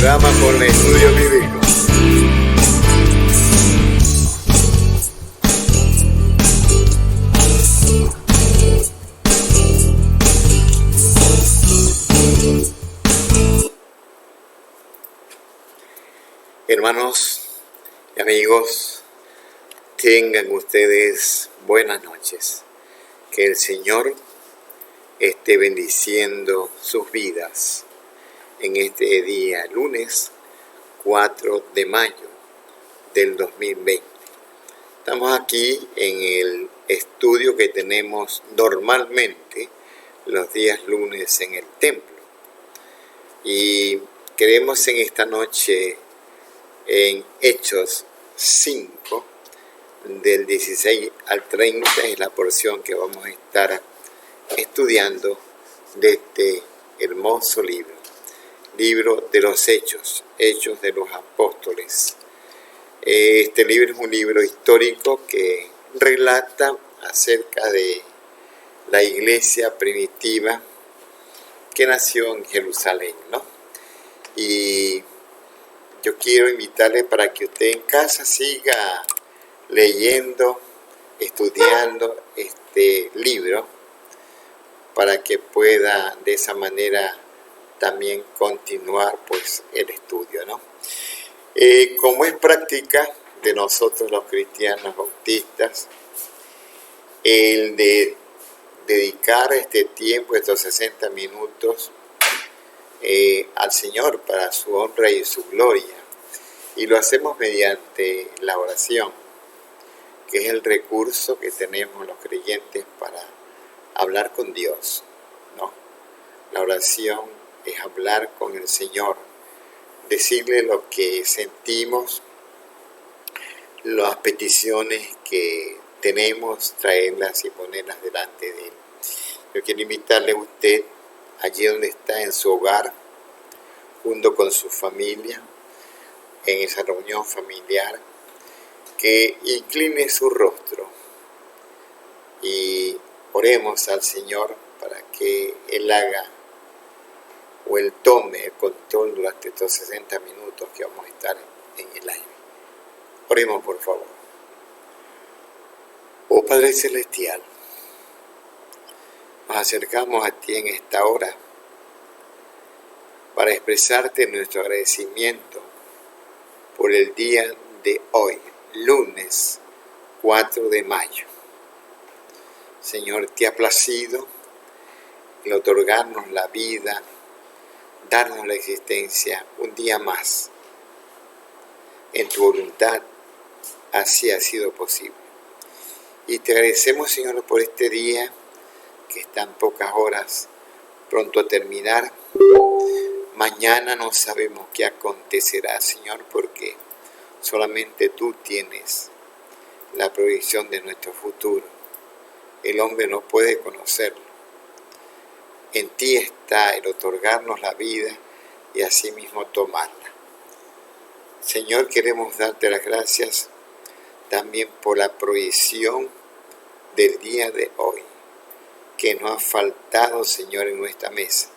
programa con estudio bíblico. Hermanos y amigos, tengan ustedes buenas noches. Que el Señor esté bendiciendo sus vidas en este día, lunes 4 de mayo del 2020. Estamos aquí en el estudio que tenemos normalmente los días lunes en el templo. Y queremos en esta noche, en Hechos 5, del 16 al 30, es la porción que vamos a estar estudiando de este hermoso libro de los Hechos de los Apóstoles. Este libro es un libro histórico que relata acerca de la iglesia primitiva que nació en Jerusalén, ¿no? Y yo quiero invitarle para que usted en casa siga leyendo, estudiando este libro, para que pueda de esa manera también continuar pues el estudio, ¿no? Como es práctica de nosotros los cristianos bautistas, el de dedicar este tiempo, estos 60 minutos, al Señor para su honra y su gloria. Y lo hacemos mediante la oración, que es el recurso que tenemos los creyentes para hablar con Dios, ¿no? La oración es hablar con el Señor, decirle lo que sentimos, las peticiones que tenemos, traerlas y ponerlas delante de Él. Yo quiero invitarle a usted, allí donde está, en su hogar, junto con su familia, en esa reunión familiar, que incline su rostro y oremos al Señor para que Él haga o Él tome el control durante estos 60 minutos que vamos a estar en el aire. Oremos, por favor. Oh Padre Celestial, nos acercamos a ti en esta hora para expresarte nuestro agradecimiento por el día de hoy, lunes 4 de mayo. Señor, te ha placido el otorgarnos la vida, darnos la existencia un día más. En tu voluntad así ha sido posible. Y te agradecemos, Señor, por este día que está en pocas horas pronto a terminar. Mañana no sabemos qué acontecerá, Señor, porque solamente tú tienes la provisión de nuestro futuro. El hombre no puede conocerlo. En ti está el otorgarnos la vida y asimismo tomarla. Señor, queremos darte las gracias también por la provisión del día de hoy, que no ha faltado, Señor, en nuestra mesa.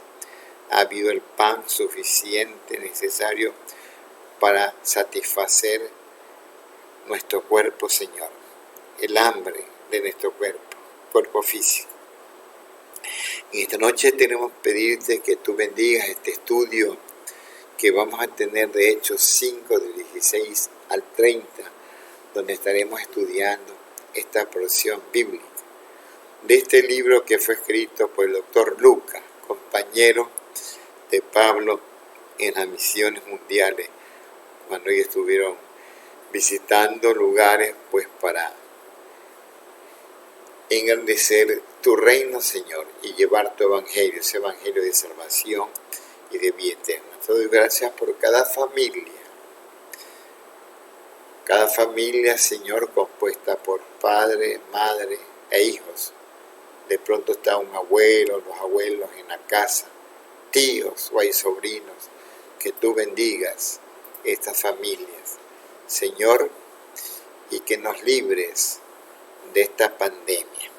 Ha habido el pan suficiente, necesario para satisfacer nuestro cuerpo, Señor, el hambre de nuestro cuerpo físico. En esta noche queremos pedirte que tú bendigas este estudio que vamos a tener de Hechos 5, del 16 al 30, donde estaremos estudiando esta porción bíblica de este libro que fue escrito por el doctor Lucas, compañero de Pablo en las misiones mundiales, cuando ellos estuvieron visitando lugares pues para engrandecer tu reino, Señor, y llevar tu evangelio, ese evangelio de salvación y de vida eterna. Te doy gracias por cada familia, Señor, compuesta por padre, madre e hijos. De pronto está un abuelo, los abuelos en la casa, tíos o hay sobrinos. Que tú bendigas estas familias, Señor, y que nos libres de esta pandemia.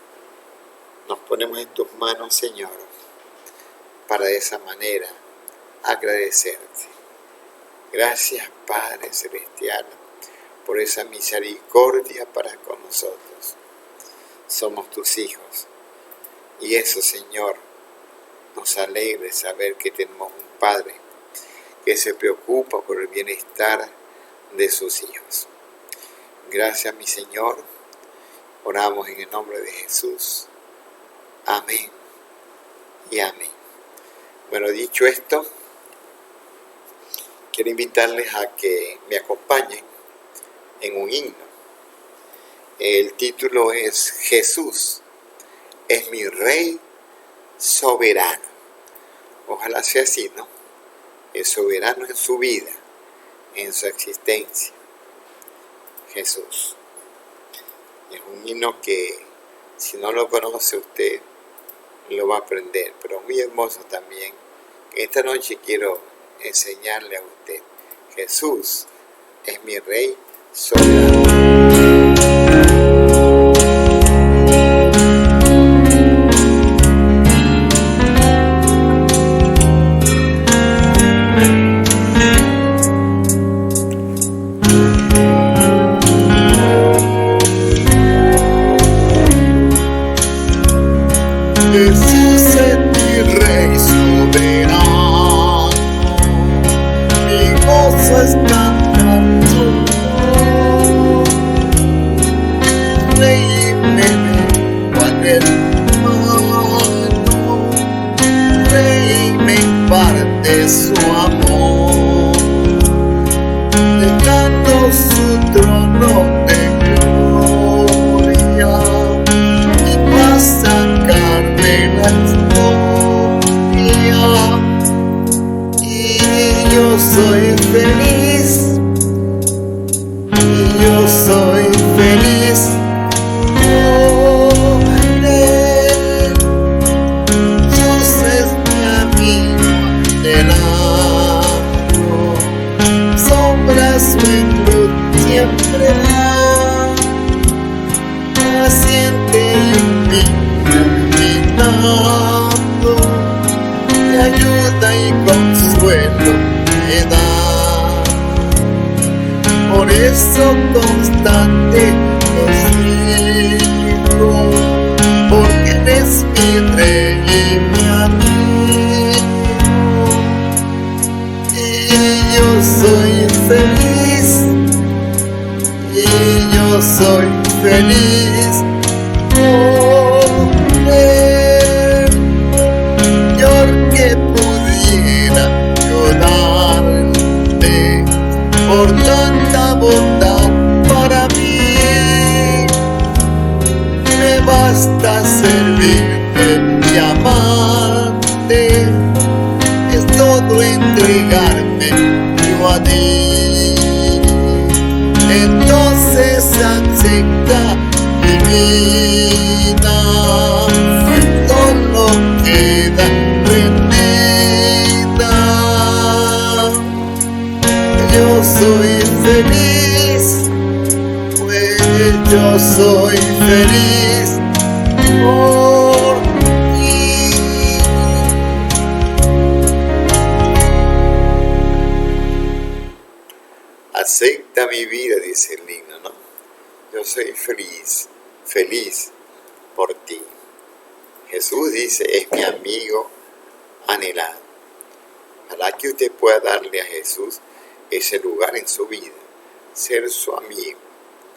Nos ponemos en tus manos, Señor, para de esa manera agradecerte. Gracias, Padre Celestial, por esa misericordia para con nosotros. Somos tus hijos. Y eso, Señor, nos alegra saber que tenemos un Padre que se preocupa por el bienestar de sus hijos. Gracias, mi Señor. Oramos en el nombre de Jesús. Amén y amén. Bueno, dicho esto, quiero invitarles a que me acompañen en un himno. El título es Jesús es mi Rey soberano. Ojalá sea así, ¿no? Es soberano en su vida, en su existencia. Jesús. Es un himno que, si no lo conoce usted, lo va a aprender, pero muy hermoso también. Esta noche quiero enseñarle a usted. Jesús es mi Rey soberano. Jesús es mi Rey soberano, mi gozo es cantar su voz. Rey me vengo al hermano, Rey me imparte su amor, dejando su trono de gloria y vas a sacarme la historia, y yo soy feliz, y yo soy feliz por él. Jesús es mi amigo del amor, sombra su luz siempre da, paciente y humilde, de ayuda y consuelo me da. Por eso constante lo sigo, porque Él es mi Rey y mi amigo, y yo soy feliz, y yo soy feliz por él. Señor, que pudiera llorarte por tanta bondad para mí. Me basta servirte y amarte, es todo entregarme yo a ti. Entonces acepta mi vida, solo queda rendida. Yo soy feliz, pues yo soy feliz por ti. Acepta mi vida, dice el himno, ¿no? Yo soy feliz, feliz por ti. Jesús dice, es mi amigo anhelado. Ojalá que usted pueda darle a Jesús ese lugar en su vida, ser su amigo,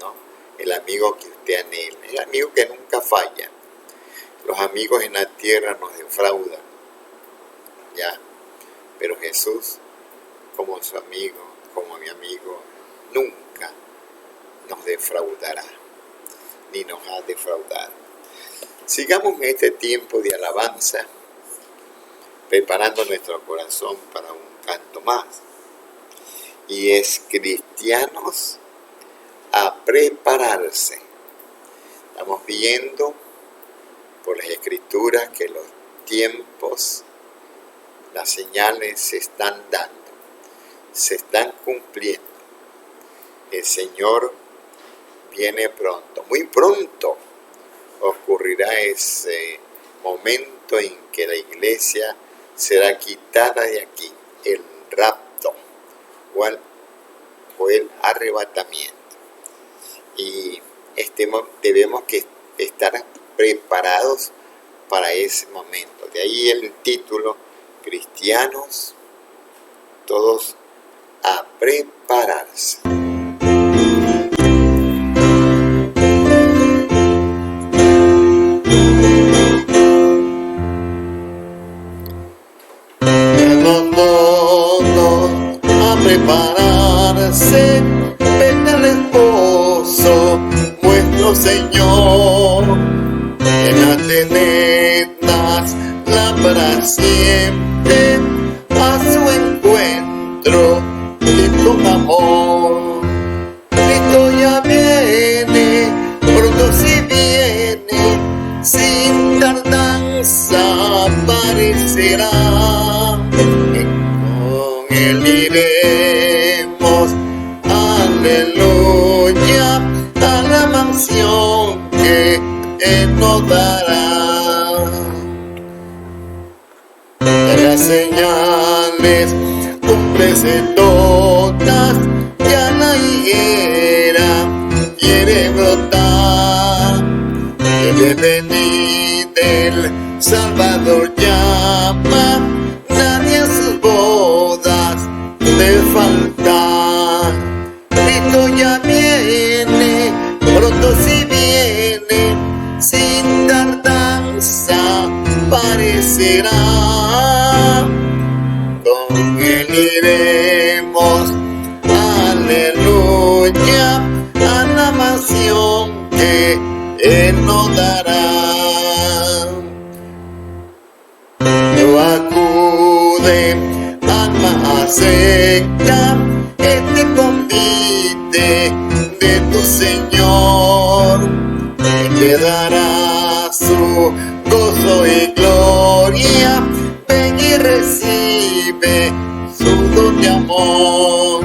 ¿no? El amigo que usted anhela, el amigo que nunca falla. Los amigos en la tierra nos defraudan, ¿ya? Pero Jesús, como su amigo, como mi amigo, nunca nos defraudará, ni nos ha defraudado. Sigamos en este tiempo de alabanza, preparando nuestro corazón para un canto más. Y es cristianos a prepararse. Estamos viendo por las Escrituras que los tiempos, las señales se están dando, se están cumpliendo. El Señor viene pronto, muy pronto ocurrirá ese momento en que la iglesia será quitada de aquí, el rapto cual fue el arrebatamiento. Y debemos estar preparados para ese momento. De ahí el título, cristianos, todos a prepararse. Todos a prepararse, ven al esposo, vuestro Señor, en atletas lámpara siempre a su encuentro y con amor. Cristo ya viene, pronto si viene, sin tardanza aparecerá. Con él iremos, aleluya, a la mansión que él nos dará. En las señales, cúmplese todas, ya la higuera quiere brotar. Quiere venir del Salvador llama, nadie a sus bodas debe faltar. Cristo ya viene, pronto si viene, sin tardanza aparecerá. Con él iremos, aleluya, a la mansión que él nos dará. No acude, alma acepta este convite de tu Señor. Él te dará su gozo y gloria. Ven y recibe su don de amor.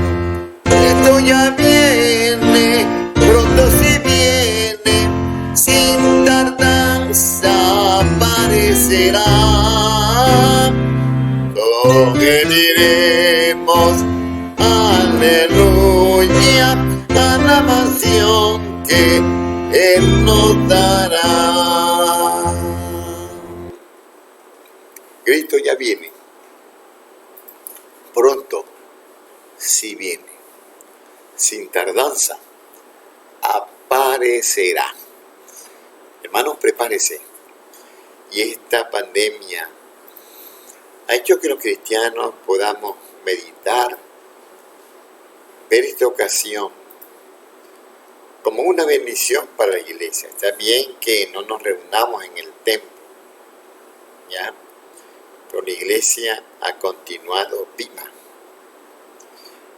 Esto ya viene, pronto si viene, sin tardanza aparecerá. Con él iremos, aleluya, a la mansión que él nos dará. Cristo ya viene, pronto si viene, sin tardanza aparecerá. Hermanos, prepárese. Y esta pandemia ha hecho que los cristianos podamos meditar, ver esta ocasión como una bendición para la iglesia. Está bien que no nos reunamos en el templo, ¿ya? Pero la iglesia ha continuado viva,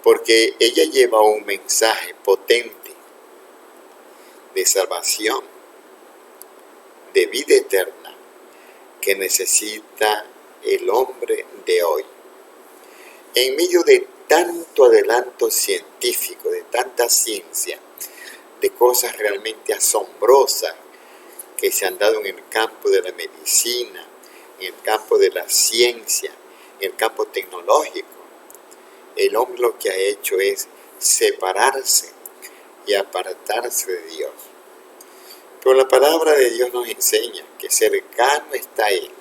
porque ella lleva un mensaje potente de salvación, de vida eterna, que necesita el hombre de hoy. En medio de tanto adelanto científico, de tanta ciencia, de cosas realmente asombrosas que se han dado en el campo de la medicina, en el campo de la ciencia, en el campo tecnológico, el hombre lo que ha hecho es separarse y apartarse de Dios. Pero la palabra de Dios nos enseña que cercano está Él,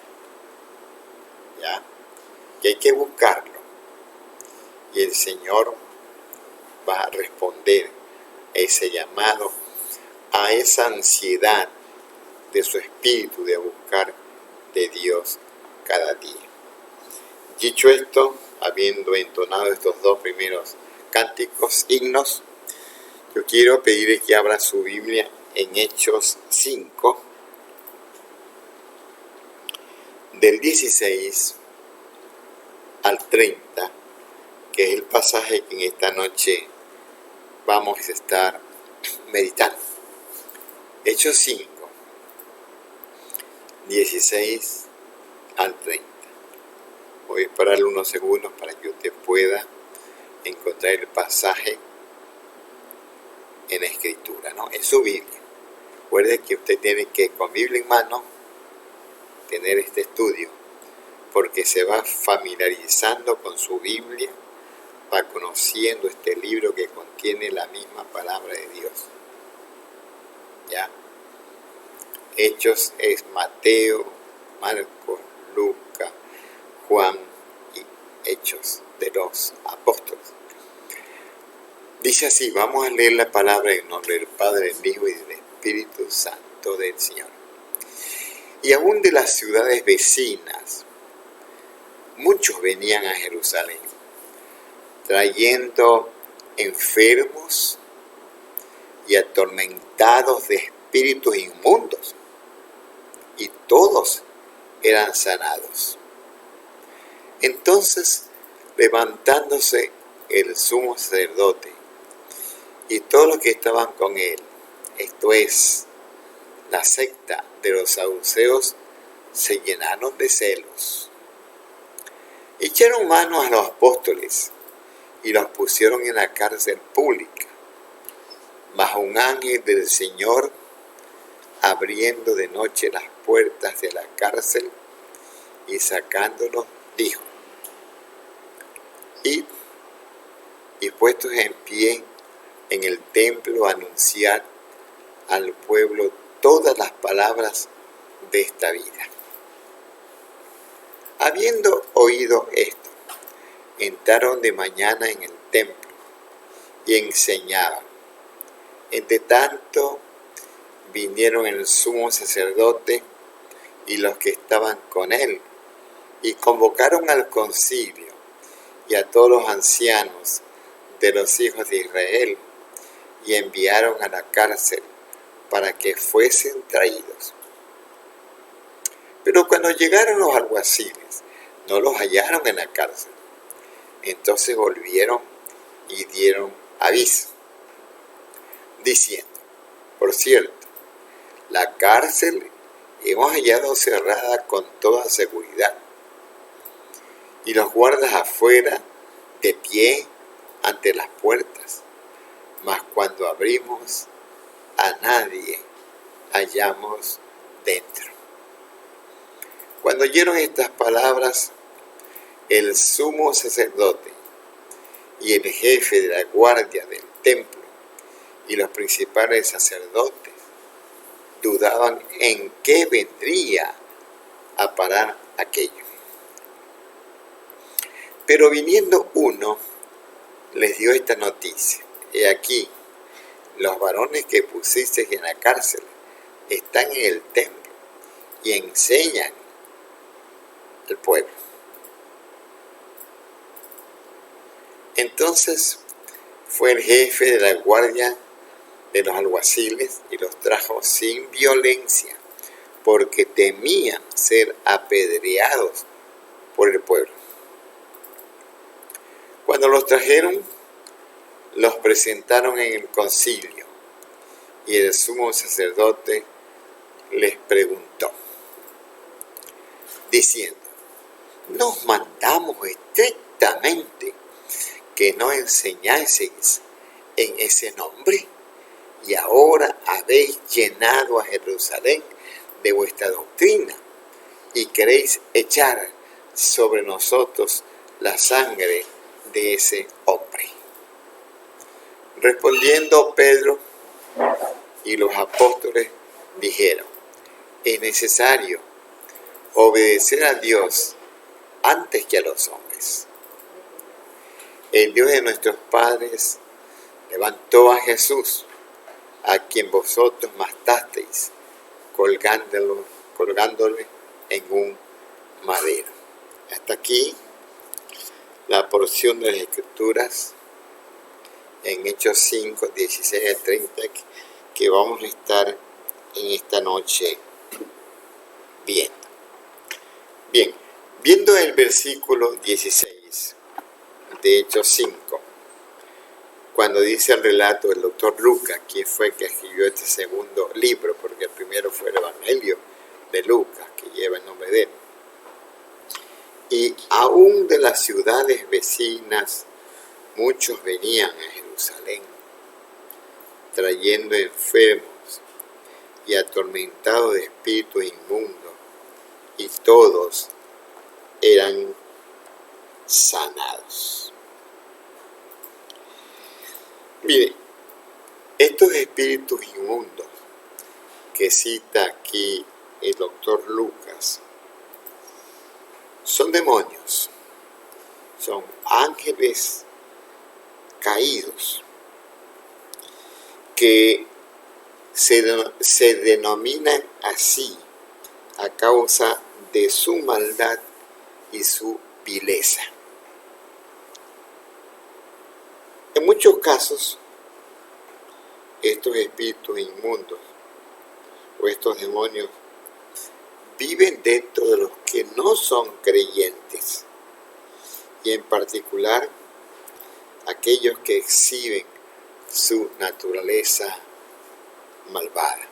¿ya? Que hay que buscarlo. Y el Señor va a responder a ese llamado, a esa ansiedad de su espíritu de buscar de Dios cada día. Dicho esto, habiendo entonado estos dos primeros cánticos, himnos, yo quiero pedirle que abra su Biblia en Hechos 5, del 16 al 30, que es el pasaje que en esta noche vamos a estar meditando. Hechos 5, 16 al 30. Voy a esperarle unos segundos para que usted pueda encontrar el pasaje en la escritura, ¿no? En su Biblia. Recuerde que usted tiene que, con Biblia en mano, tener este estudio, porque se va familiarizando con su Biblia, va conociendo este libro que contiene la misma palabra de Dios. ¿Ya? Hechos es Mateo, Marcos, Lucas, Juan y Hechos de los Apóstoles. Dice así, vamos a leer la palabra en nombre del Padre, del Hijo y del Espíritu Santo del Señor. Y aún de las ciudades vecinas, muchos venían a Jerusalén, trayendo enfermos y atormentados de espíritus inmundos, y todos eran sanados. Entonces, levantándose el sumo sacerdote y todos los que estaban con él, esto es, la secta de los saduceos, se llenaron de celos. Echaron mano a los apóstoles y los pusieron en la cárcel pública. Mas un ángel del Señor, abriendo de noche las puertas de la cárcel y sacándolos, dijo: Id y puestos en pie en el templo, anunciar al pueblo todas las palabras de esta vida. Habiendo oído esto, entraron de mañana en el templo y enseñaban. Entre tanto, vinieron el sumo sacerdote y los que estaban con él, y convocaron al concilio y a todos los ancianos de los hijos de Israel, y enviaron a la cárcel para que fuesen traídos. Pero cuando llegaron los alguaciles, no los hallaron en la cárcel. Entonces volvieron y dieron aviso, diciendo: por cierto, la cárcel hemos hallado cerrada con toda seguridad, y los guardas afuera, de pie ante las puertas. Mas cuando abrimos, a nadie hallamos dentro. Cuando oyeron estas palabras, el sumo sacerdote y el jefe de la guardia del templo y los principales sacerdotes dudaban en qué vendría a parar aquello. Pero viniendo uno, les dio esta noticia: he aquí, los varones que pusisteis en la cárcel están en el templo y enseñan al pueblo. Entonces fue el jefe de la guardia de los alguaciles y los trajo sin violencia, porque temían ser apedreados por el pueblo. Cuando los trajeron, los presentaron en el concilio, y el sumo sacerdote les preguntó, diciendo: nos mandamos estrictamente que no enseñaseis en ese nombre, y ahora habéis llenado a Jerusalén de vuestra doctrina, y queréis echar sobre nosotros la sangre de ese hombre. Respondiendo Pedro y los apóstoles dijeron: es necesario obedecer a Dios antes que a los hombres. El Dios de nuestros padres levantó a Jesús, a quien vosotros matasteis, colgándole en un madero. Hasta aquí la porción de las Escrituras en Hechos 5, 16 a 30, que vamos a estar en esta noche viendo. Bien, viendo el versículo 16 de Hechos 5, cuando dice el relato del doctor Lucas, quien fue que escribió este segundo libro, porque el primero fue el Evangelio de Lucas, que lleva el nombre de él. Y aún de las ciudades vecinas, muchos venían a Jerusalén, trayendo enfermos y atormentados de espíritu inmundo, y todos eran sanados. Mire, estos espíritus inmundos que cita aquí el doctor Lucas son demonios, son ángeles caídos que se denominan así a causa de su maldad y su vileza. En muchos casos, estos espíritus inmundos o estos demonios viven dentro de los que no son creyentes, y en particular aquellos que exhiben su naturaleza malvada.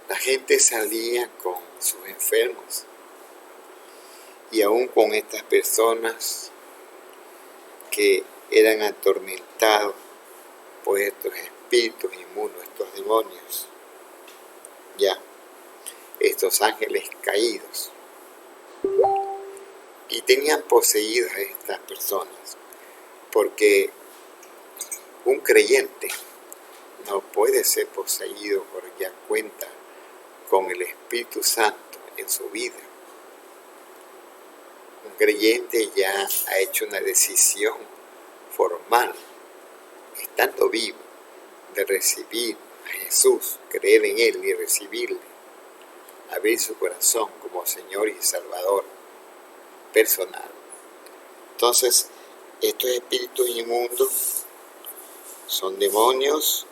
La gente salía con sus enfermos, y aún con estas personas que eran atormentados por estos espíritus inmundos, estos demonios, ya, estos ángeles caídos, y tenían poseídas a estas personas, porque un creyente no puede ser poseído porque ya cuenta con el Espíritu Santo en su vida. Un creyente ya ha hecho una decisión formal, estando vivo, de recibir a Jesús, creer en Él y recibirle, abrir su corazón como Señor y Salvador personal. Entonces, estos espíritus inmundos son demonios,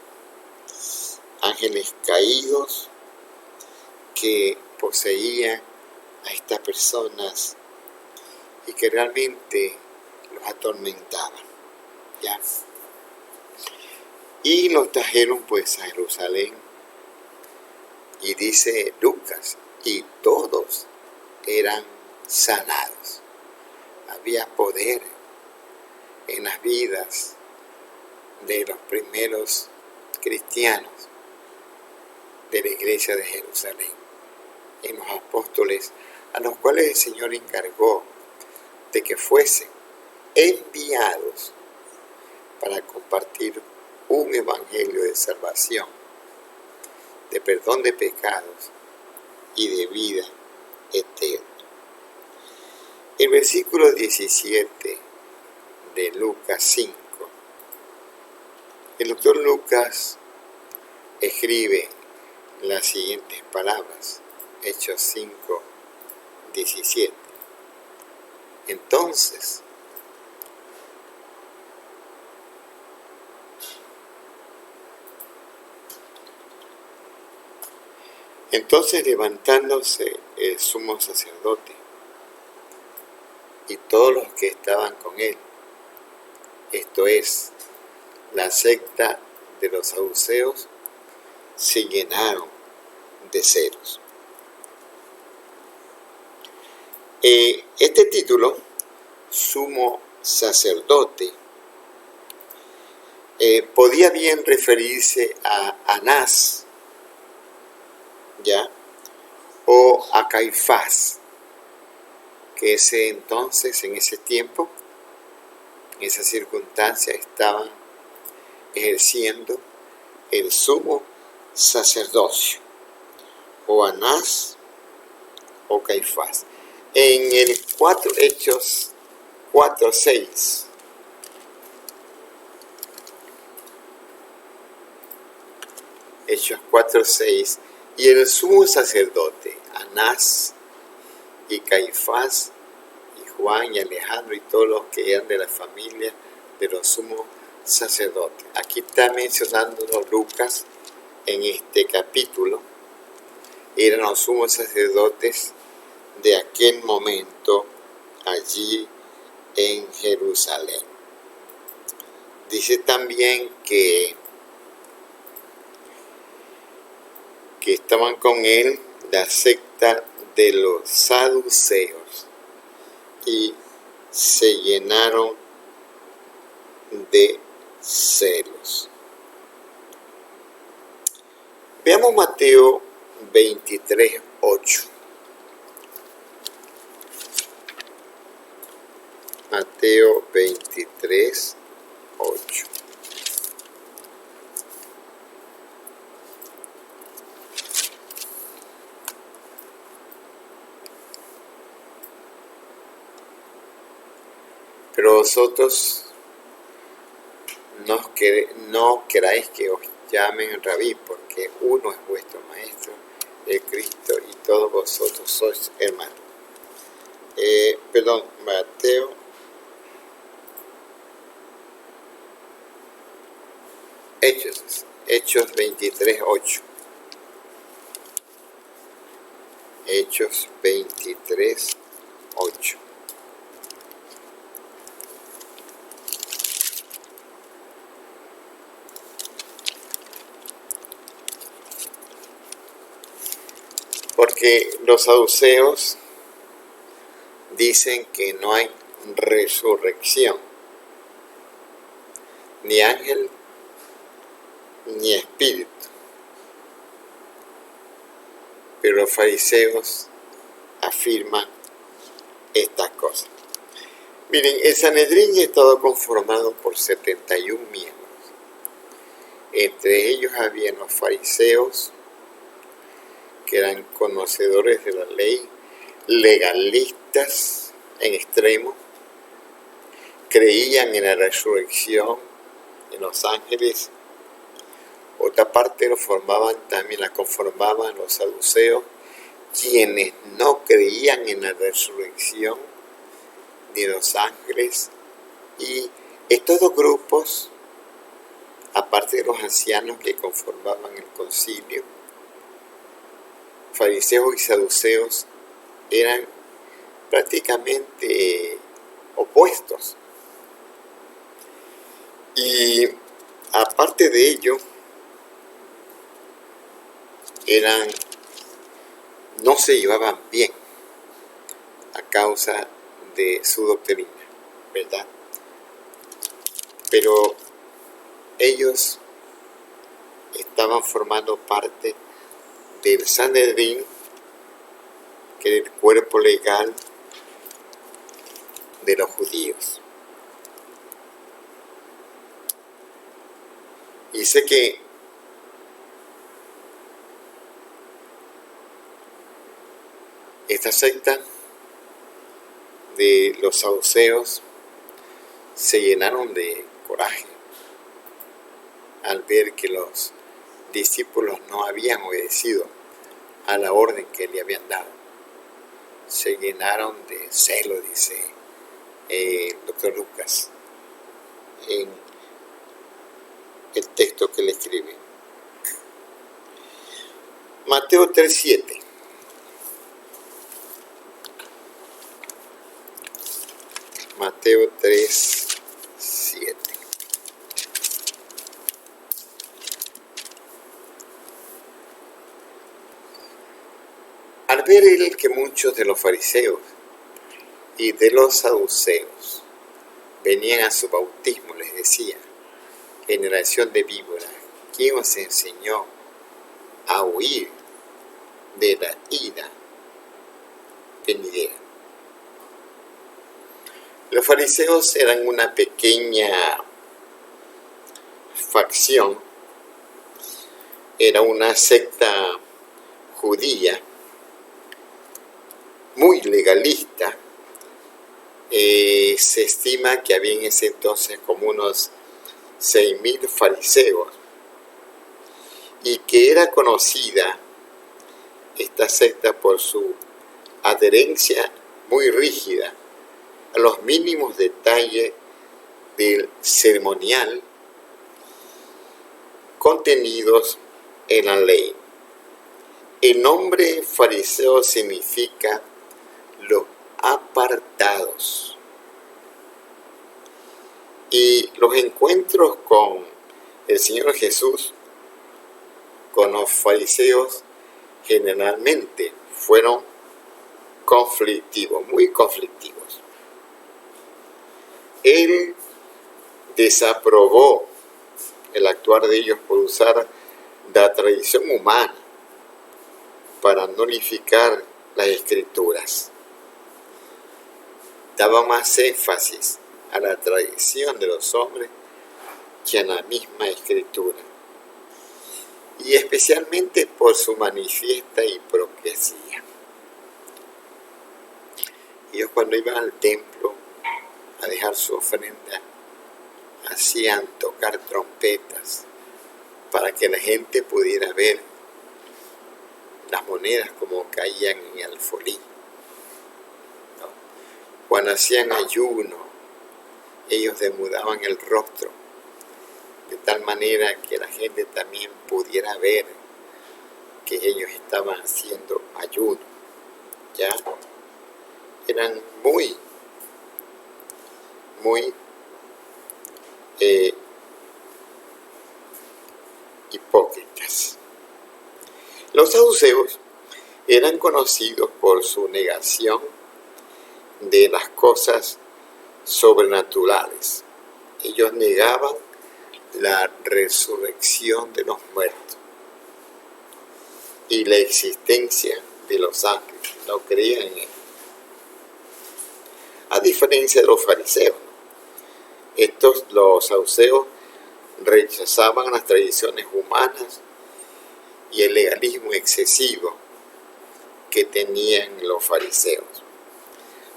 ángeles caídos que poseían a estas personas y que realmente los atormentaban, ¿ya? Y los trajeron pues a Jerusalén, y dice Lucas, y todos eran sanados. Había poder en las vidas de los primeros cristianos de la iglesia de Jerusalén, en los apóstoles, a los cuales el Señor encargó de que fuesen enviados para compartir un evangelio de salvación, de perdón de pecados y de vida eterna. El versículo 17 de Lucas 5, el doctor Lucas escribe las siguientes palabras, Hechos 5, 17. Entonces levantándose el sumo sacerdote y todos los que estaban con él, esto es, la secta de los saduceos, se llenaron de celos. Este título, sumo sacerdote, podía bien referirse a Anás, ¿ya? O a Caifás, que ese entonces, en ese tiempo, en esa circunstancia, estaban ejerciendo el sumo sacerdocio, o Anás o Caifás. En el Hechos 4:6, Hechos 4:6, y el sumo sacerdote, Anás y Caifás y Juan y Alejandro y todos los que eran de la familia de los sumos sacerdotes. Aquí está mencionando Lucas en este capítulo, eran los sumos sacerdotes de aquel momento allí en Jerusalén. Dice también que estaban con él la secta de los saduceos y se llenaron de celos. Veamos Mateo 23:8. Mateo 23, 8. Pero vosotros no queráis que os llamen rabí, porque uno es vuestro maestro, el Cristo, y todos vosotros sois hermanos. Mateo Hechos 23, 8. Hechos 23, 8. Porque los saduceos dicen que no hay resurrección, ni ángel, ni espíritu. Pero los fariseos afirman estas cosas. Miren, el Sanedrín estaba conformado por 71 miembros. Entre ellos habían los fariseos, que eran conocedores de la ley, legalistas en extremo, creían en la resurrección, en los ángeles. Otra parte la conformaban los saduceos, quienes no creían en la resurrección ni en los ángeles. Y estos dos grupos, aparte de los ancianos que conformaban el concilio, fariseos y saduceos, eran prácticamente opuestos. Y aparte de ello, no se llevaban bien a causa de su doctrina, ¿verdad? Pero ellos estaban formando parte del Sanedrín, que era el cuerpo legal de los judíos. Y sé que esta secta de los saduceos se llenaron de coraje al ver que los discípulos no habían obedecido a la orden que le habían dado. Se llenaron de celo, dice el doctor Lucas en el texto que le escribe. Mateo 3:7. Mateo 3:7. Al ver él que muchos de los fariseos y de los saduceos venían a su bautismo, les decía: generación de víboras, ¿quién os enseñó a huir de la ira venidera? Los fariseos eran una pequeña facción, era una secta judía muy legalista. Se estima que había en ese entonces como unos 6.000 fariseos, y que era conocida esta secta por su adherencia muy rígida a los mínimos detalles del ceremonial contenidos en la ley. El nombre fariseo significa los apartados. Y los encuentros con el Señor Jesús, con los fariseos, generalmente fueron conflictivos, muy conflictivos. Él desaprobó el actuar de ellos por usar la tradición humana para nulificar las escrituras. daba más énfasis a la tradición de los hombres que a la misma escritura, y especialmente por su manifiesta hipocresía. Ellos, cuando iban al templo a dejar su ofrenda, hacían tocar trompetas para que la gente pudiera ver las monedas como caían en el alfolí. Cuando hacían ayuno, ellos demudaban el rostro, de tal manera que la gente también pudiera ver que ellos estaban haciendo ayuno. ¿Ya? Eran muy hipócritas. Los saduceos eran conocidos por su negación de las cosas sobrenaturales. Ellos negaban la resurrección de los muertos y la existencia de los ángeles. No creían en él. A diferencia de los fariseos, los saduceos rechazaban las tradiciones humanas y el legalismo excesivo que tenían los fariseos.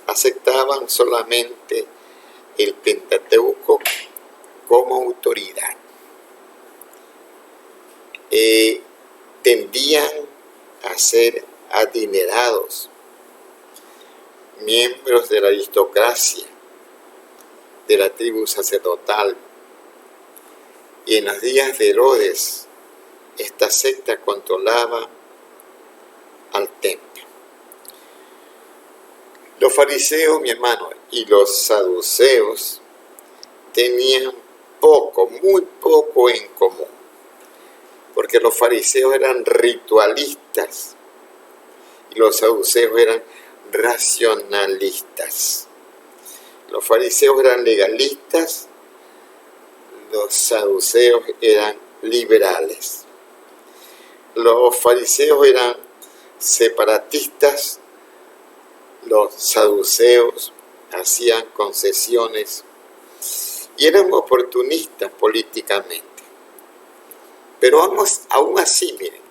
Aceptaban solamente el Pentateuco como autoridad. Tendían a ser adinerados, miembros de la aristocracia, de la tribu sacerdotal, y en los días de Herodes, esta secta controlaba al templo. Los fariseos, mi hermano, y los saduceos tenían muy poco en común, porque los fariseos eran ritualistas y los saduceos eran racionalistas. Los fariseos eran legalistas, los saduceos eran liberales. Los fariseos eran separatistas, los saduceos hacían concesiones y eran oportunistas políticamente. Pero aún así, miren,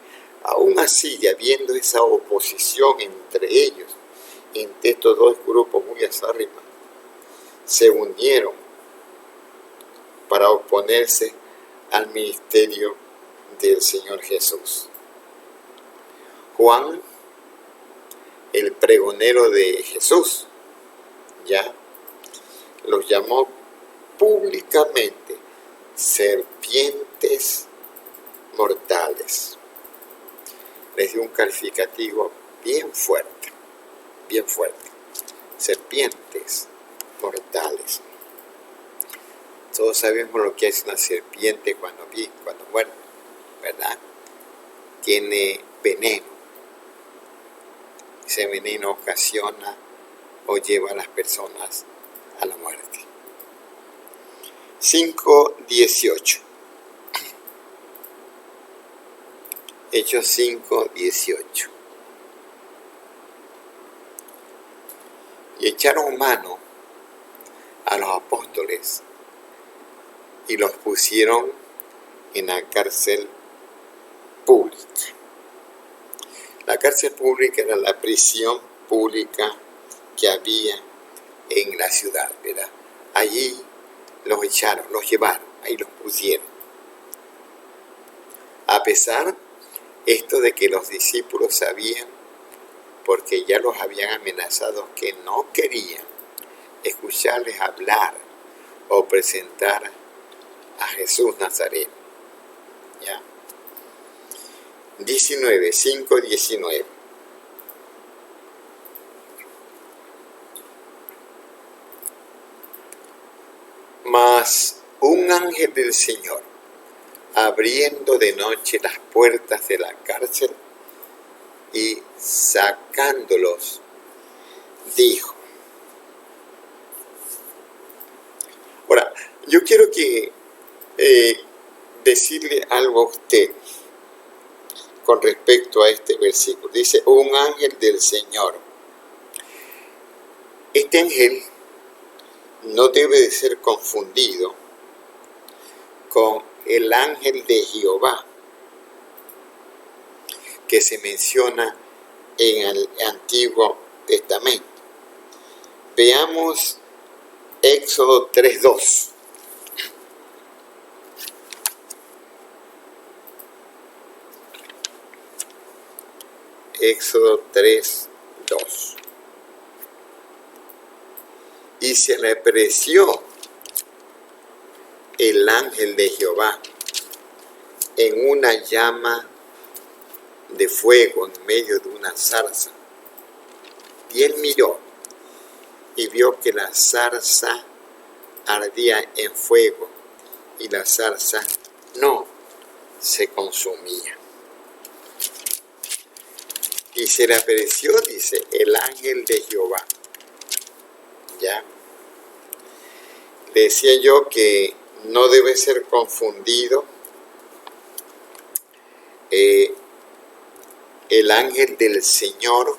aún así, habiendo esa oposición entre ellos, entre estos dos grupos muy acérrimos, se unieron para oponerse al ministerio del Señor Jesús. Juan, el pregonero de Jesús, ya los llamó públicamente serpientes mortales. Les dio un calificativo bien fuerte, serpientes mortales. Todos sabemos lo que es una serpiente cuando muere, ¿verdad? Tiene veneno. Ese veneno ocasiona o lleva a las personas a la muerte. 5:18. Hechos 5:18. Y echaron mano a los apóstoles y los pusieron en la cárcel pública. La cárcel pública era la prisión pública que había en la ciudad, ¿verdad? Allí los echaron, los llevaron, ahí los pusieron. A pesar esto de que los discípulos sabían, porque ya los habían amenazado, que no querían escucharles hablar o presentar a Jesús Nazareno. ¿Ya? 5:19. Mas un ángel del Señor, abriendo de noche las puertas de la cárcel y sacándolos, dijo. Ahora, yo quiero decirle algo a usted con respecto a este versículo. Dice, un ángel del Señor. Este ángel no debe de ser confundido con el ángel de Jehová que se menciona en el Antiguo Testamento. Veamos Éxodo 3:2. Éxodo 3:2. Y se le apareció el ángel de Jehová en una llama de fuego en medio de una zarza. Y él miró y vio que la zarza ardía en fuego y la zarza no se consumía. Y se le apareció, dice, el ángel de Jehová. ¿Ya? Decía yo que no debe ser confundido el ángel del Señor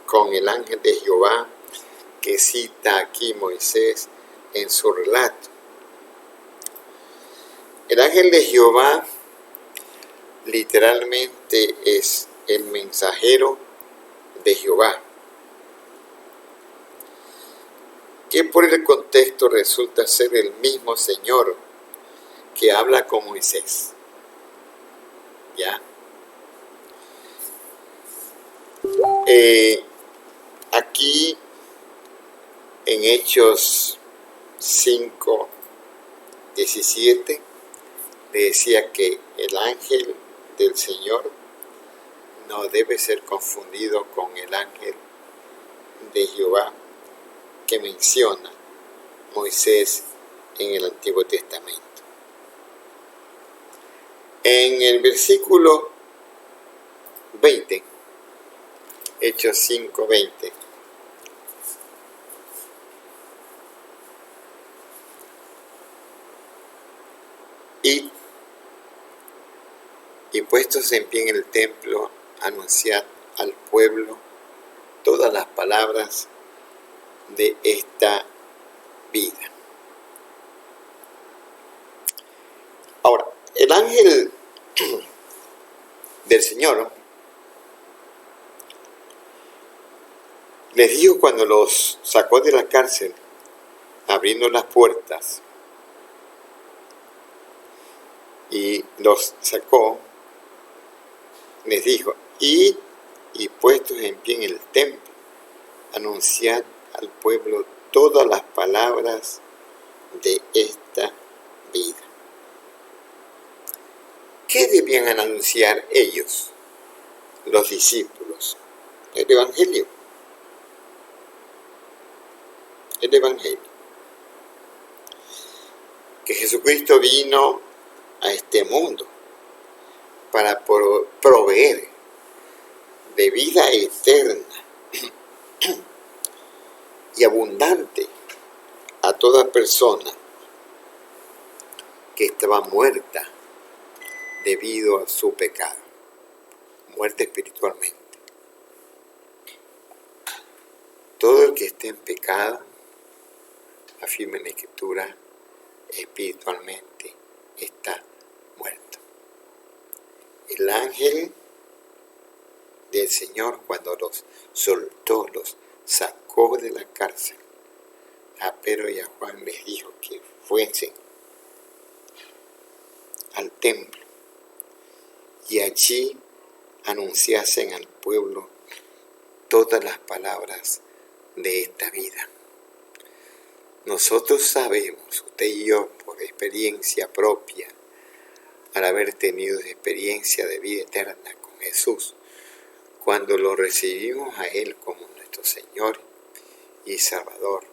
con el ángel de Jehová que cita aquí Moisés en su relato. El ángel de Jehová literalmente es el mensajero de Jehová, que por el contexto resulta ser el mismo Señor que habla con Moisés. ¿Ya? Aquí en Hechos 5:17 le decía que el ángel del Señor no debe ser confundido con el ángel de Jehová que menciona Moisés en el Antiguo Testamento. En el versículo 20, Hechos 5:20, y puestos en pie en el templo, anunciad al pueblo todas las palabras de esta vida. Ahora, el ángel del Señor les dijo cuando los sacó de la cárcel, abriendo las puertas, y los sacó, les dijo, id y puestos en pie en el templo, anunciad al pueblo todas las palabras de esta vida. ¿Qué debían anunciar ellos, los discípulos? El Evangelio. El Evangelio. Que Jesucristo vino a este mundo para proveer de vida eterna y abundante a toda persona que estaba muerta debido a su pecado, muerta espiritualmente. Todo el que esté en pecado, afirma en la Escritura, espiritualmente está muerto. El ángel del Señor, cuando los soltó, los sacó de la cárcel, a Pedro y a Juan les dijo que fuesen al templo y allí anunciasen al pueblo todas las palabras de esta vida. Nosotros sabemos, usted y yo, por experiencia propia, al haber tenido experiencia de vida eterna con Jesús, cuando lo recibimos a Él como nuestro Señor y Salvador,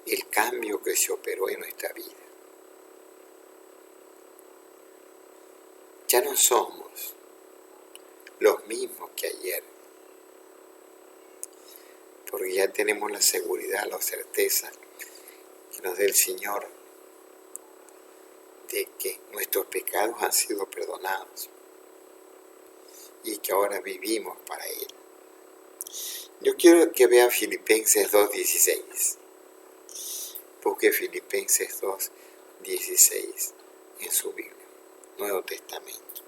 el cambio que se operó en nuestra vida. Ya no somos los mismos que ayer, porque ya tenemos la seguridad, la certeza que nos da el Señor de que nuestros pecados han sido perdonados y que ahora vivimos para Él. Yo quiero que vea Filipenses 2:16. Busque Filipenses 2:16 en su Biblia, Nuevo Testamento.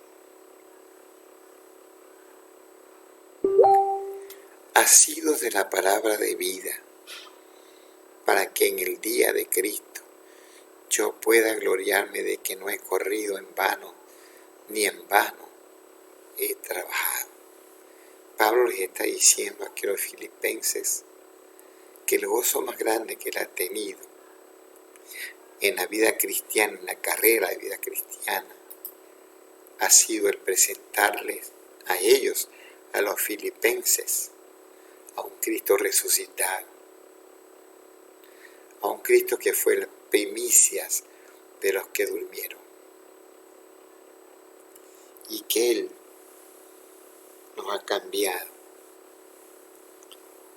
Asidos de la palabra de vida, para que en el día de Cristo yo pueda gloriarme de que no he corrido en vano, ni en vano he trabajado. Pablo les está diciendo aquí a los filipenses que el gozo más grande que él ha tenido en la vida cristiana, en la carrera de vida cristiana, ha sido el presentarles a ellos, a los filipenses, a un Cristo resucitado, a un Cristo que fue las primicias de los que durmieron, y que Él nos ha cambiado.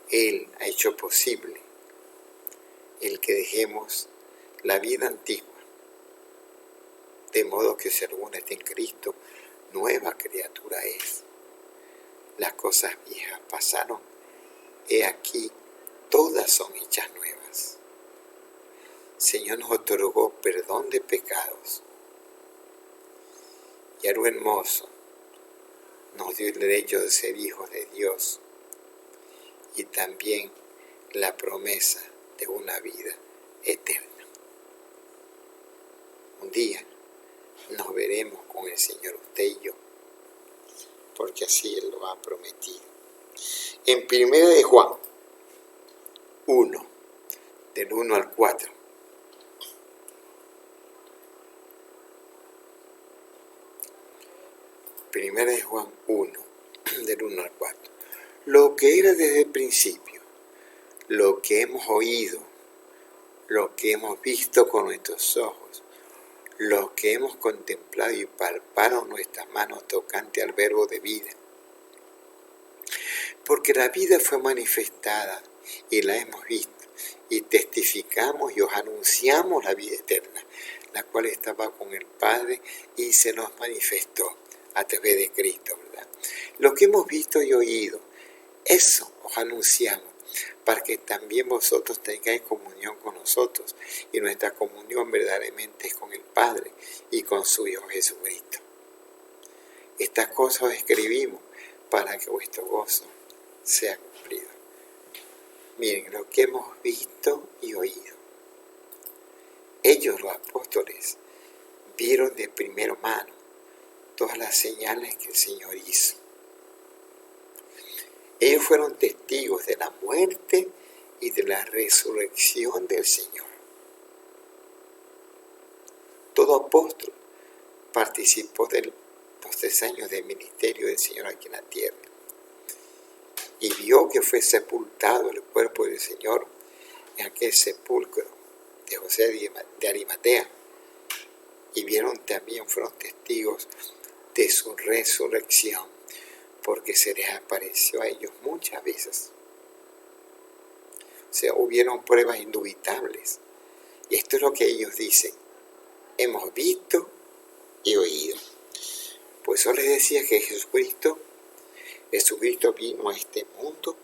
Él ha hecho posible el que dejemos la vida antigua, de modo que si alguno está en Cristo, nueva criatura es. Las cosas viejas pasaron, he aquí, todas son hechas nuevas. El Señor nos otorgó perdón de pecados. Y algo hermoso, nos dio el derecho de ser hijos de Dios y también la promesa de una vida eterna. Un día nos veremos con el Señor, usted y yo, porque así Él lo ha prometido. En 1 de Juan 1, del 1 al 4. Primera de Juan 1, del 1 al 4. Lo que era desde el principio, lo que hemos oído, lo que hemos visto con nuestros ojos, lo que hemos contemplado y palparon nuestras manos tocante al verbo de vida. Porque la vida fue manifestada y la hemos visto, y testificamos y os anunciamos la vida eterna, la cual estaba con el Padre y se nos manifestó a través de Cristo, ¿verdad? Lo que hemos visto y oído, eso os anunciamos, para que también vosotros tengáis comunión con nosotros, y nuestra comunión verdaderamente es con el Padre y con su Hijo Jesucristo. Estas cosas os escribimos para que vuestro gozo sea cumplido. Miren lo que hemos visto y oído. Ellos, los apóstoles, vieron de primera mano todas las señales que el Señor hizo. Ellos fueron testigos de la muerte y de la resurrección del Señor. Todo apóstol participó de los 3 años de ministerio del Señor aquí en la tierra y vio que fue sepultado el cuerpo del Señor en aquel sepulcro de José de Arimatea, y vieron también, fueron testigos de su resurrección, porque se les apareció a ellos muchas veces. O sea, hubieron pruebas indubitables. Y esto es lo que ellos dicen: hemos visto y oído. Pues yo les decía que Jesucristo vino a este mundo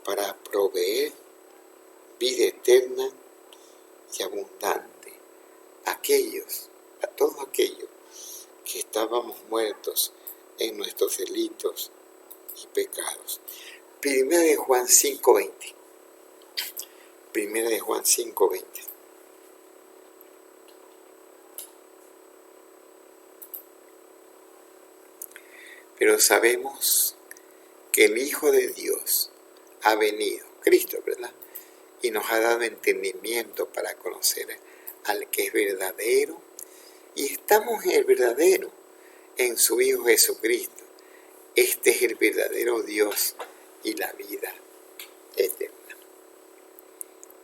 para proveer vida eterna y abundante a todos aquellos que estábamos muertos en nuestros delitos y pecados. Primera de Juan 5:20. Primera de Juan 5:20. Pero sabemos que el Hijo de Dios ha venido, Cristo, ¿verdad? Y nos ha dado entendimiento para conocer al que es verdadero, y estamos en el verdadero, en su Hijo Jesucristo. Este es el verdadero Dios y la vida eterna.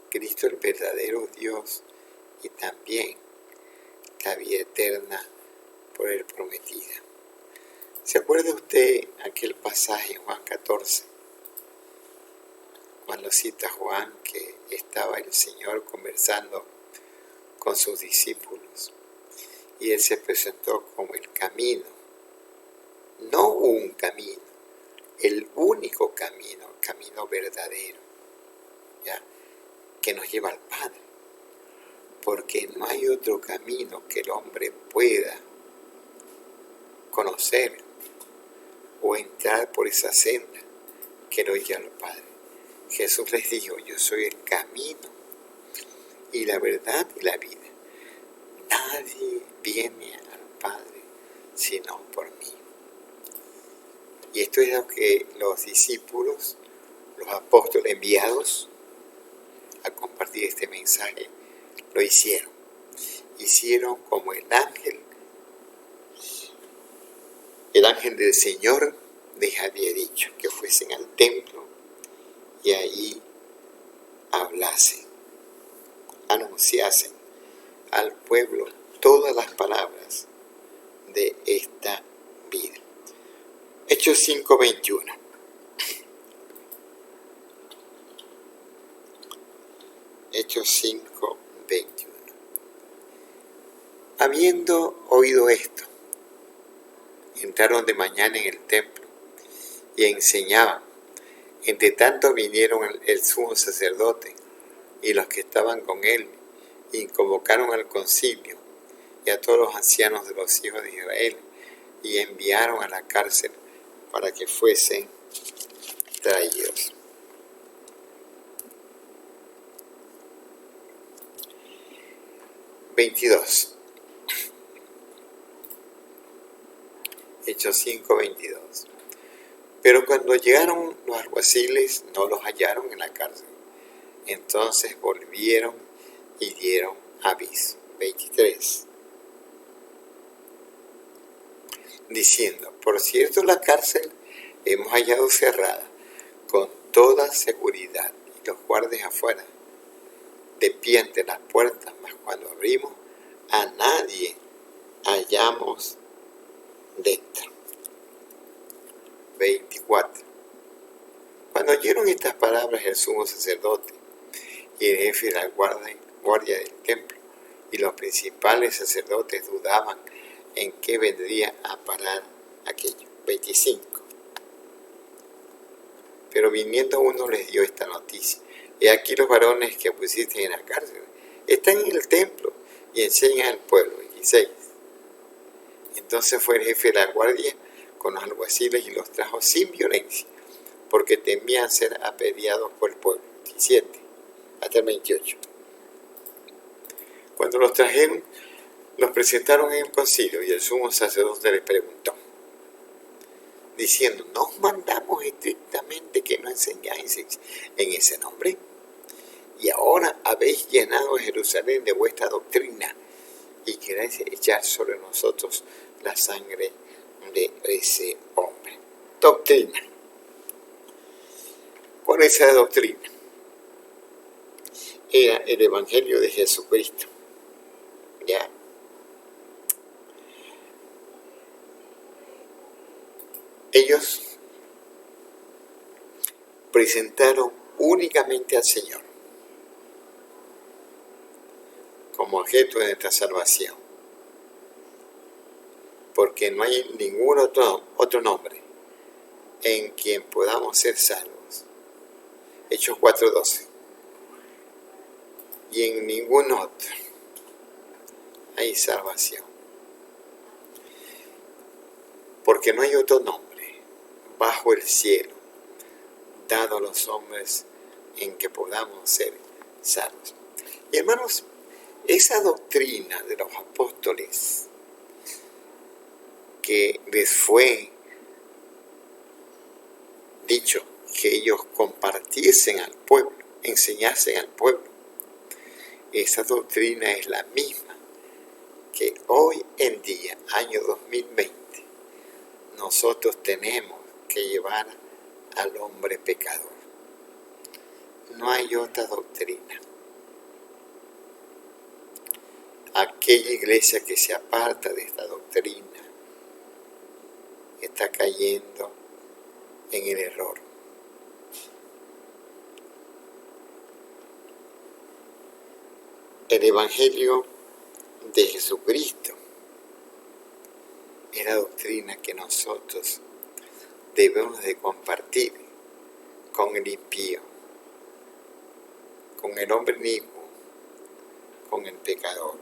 Cristo, el verdadero Dios, y también la vida eterna por él prometida. ¿Se acuerda usted aquel pasaje en Juan 14? Cuando cita Juan que estaba el Señor conversando con sus discípulos y Él se presentó como el camino, no un camino, el único camino camino verdadero, ¿ya? Que nos lleva al Padre, porque no hay otro camino que el hombre pueda conocer o entrar por esa senda que lo lleva al Padre. Jesús les dijo: yo soy el camino y la verdad y la vida. Nadie viene al Padre sino por mí. Y esto es lo que los discípulos, los apóstoles enviados a compartir este mensaje, lo hicieron. Hicieron como el ángel del Señor les había dicho, que fuesen al templo y ahí hablasen, anunciasen al pueblo todas las palabras de esta vida. Hechos 5:21. Hechos 5:21. Habiendo oído esto, entraron de mañana en el templo y enseñaban. Entre tanto vinieron el sumo sacerdote y los que estaban con él, y convocaron al concilio y a todos los ancianos de los hijos de Israel, y enviaron a la cárcel para que fuesen traídos. Hechos 5:22. Pero cuando llegaron los alguaciles, no los hallaron en la cárcel. Entonces volvieron y dieron aviso. 23. Diciendo: por cierto, la cárcel hemos hallado cerrada con toda seguridad, y los guardias afuera, de pie ante las puertas, mas cuando abrimos, a nadie hallamos dentro. 24. Cuando oyeron estas palabras el sumo sacerdote y el jefe de la guardia del templo y los principales sacerdotes dudaban en qué vendría a parar aquello. 25. Pero viniendo uno les dio esta noticia: he aquí los varones que pusiste en la cárcel están en el templo y enseñan al pueblo. 26. Entonces fue el jefe de la guardia con los alguaciles y los trajo sin violencia, porque temían ser apedreados por el pueblo. 27 hasta el 28. Cuando los trajeron, los presentaron en el concilio, y el sumo sacerdote les preguntó, diciendo: ¿no os mandamos estrictamente que no enseñáis en ese nombre? Y ahora habéis llenado a Jerusalén de vuestra doctrina y queréis echar sobre nosotros la sangre de ese hombre. Doctrina. ¿Cuál es esa doctrina? Era el Evangelio de Jesucristo. ¿Ya? Ellos presentaron únicamente al Señor como objeto de nuestra salvación, porque no hay ningún otro nombre en quien podamos ser salvos. Hechos 4:12. Y en ningún otro hay salvación, porque no hay otro nombre bajo el cielo dado a los hombres en que podamos ser salvos. Y hermanos, esa doctrina de los apóstoles que les fue dicho que ellos compartiesen al pueblo, enseñasen al pueblo, esa doctrina es la misma que hoy en día, año 2020, nosotros tenemos que llevar al hombre pecador. No hay otra doctrina. Aquella iglesia que se aparta de esta doctrina está cayendo en el error. El Evangelio de Jesucristo es la doctrina que nosotros debemos de compartir con el impío, con el hombre inicuo, con el pecador.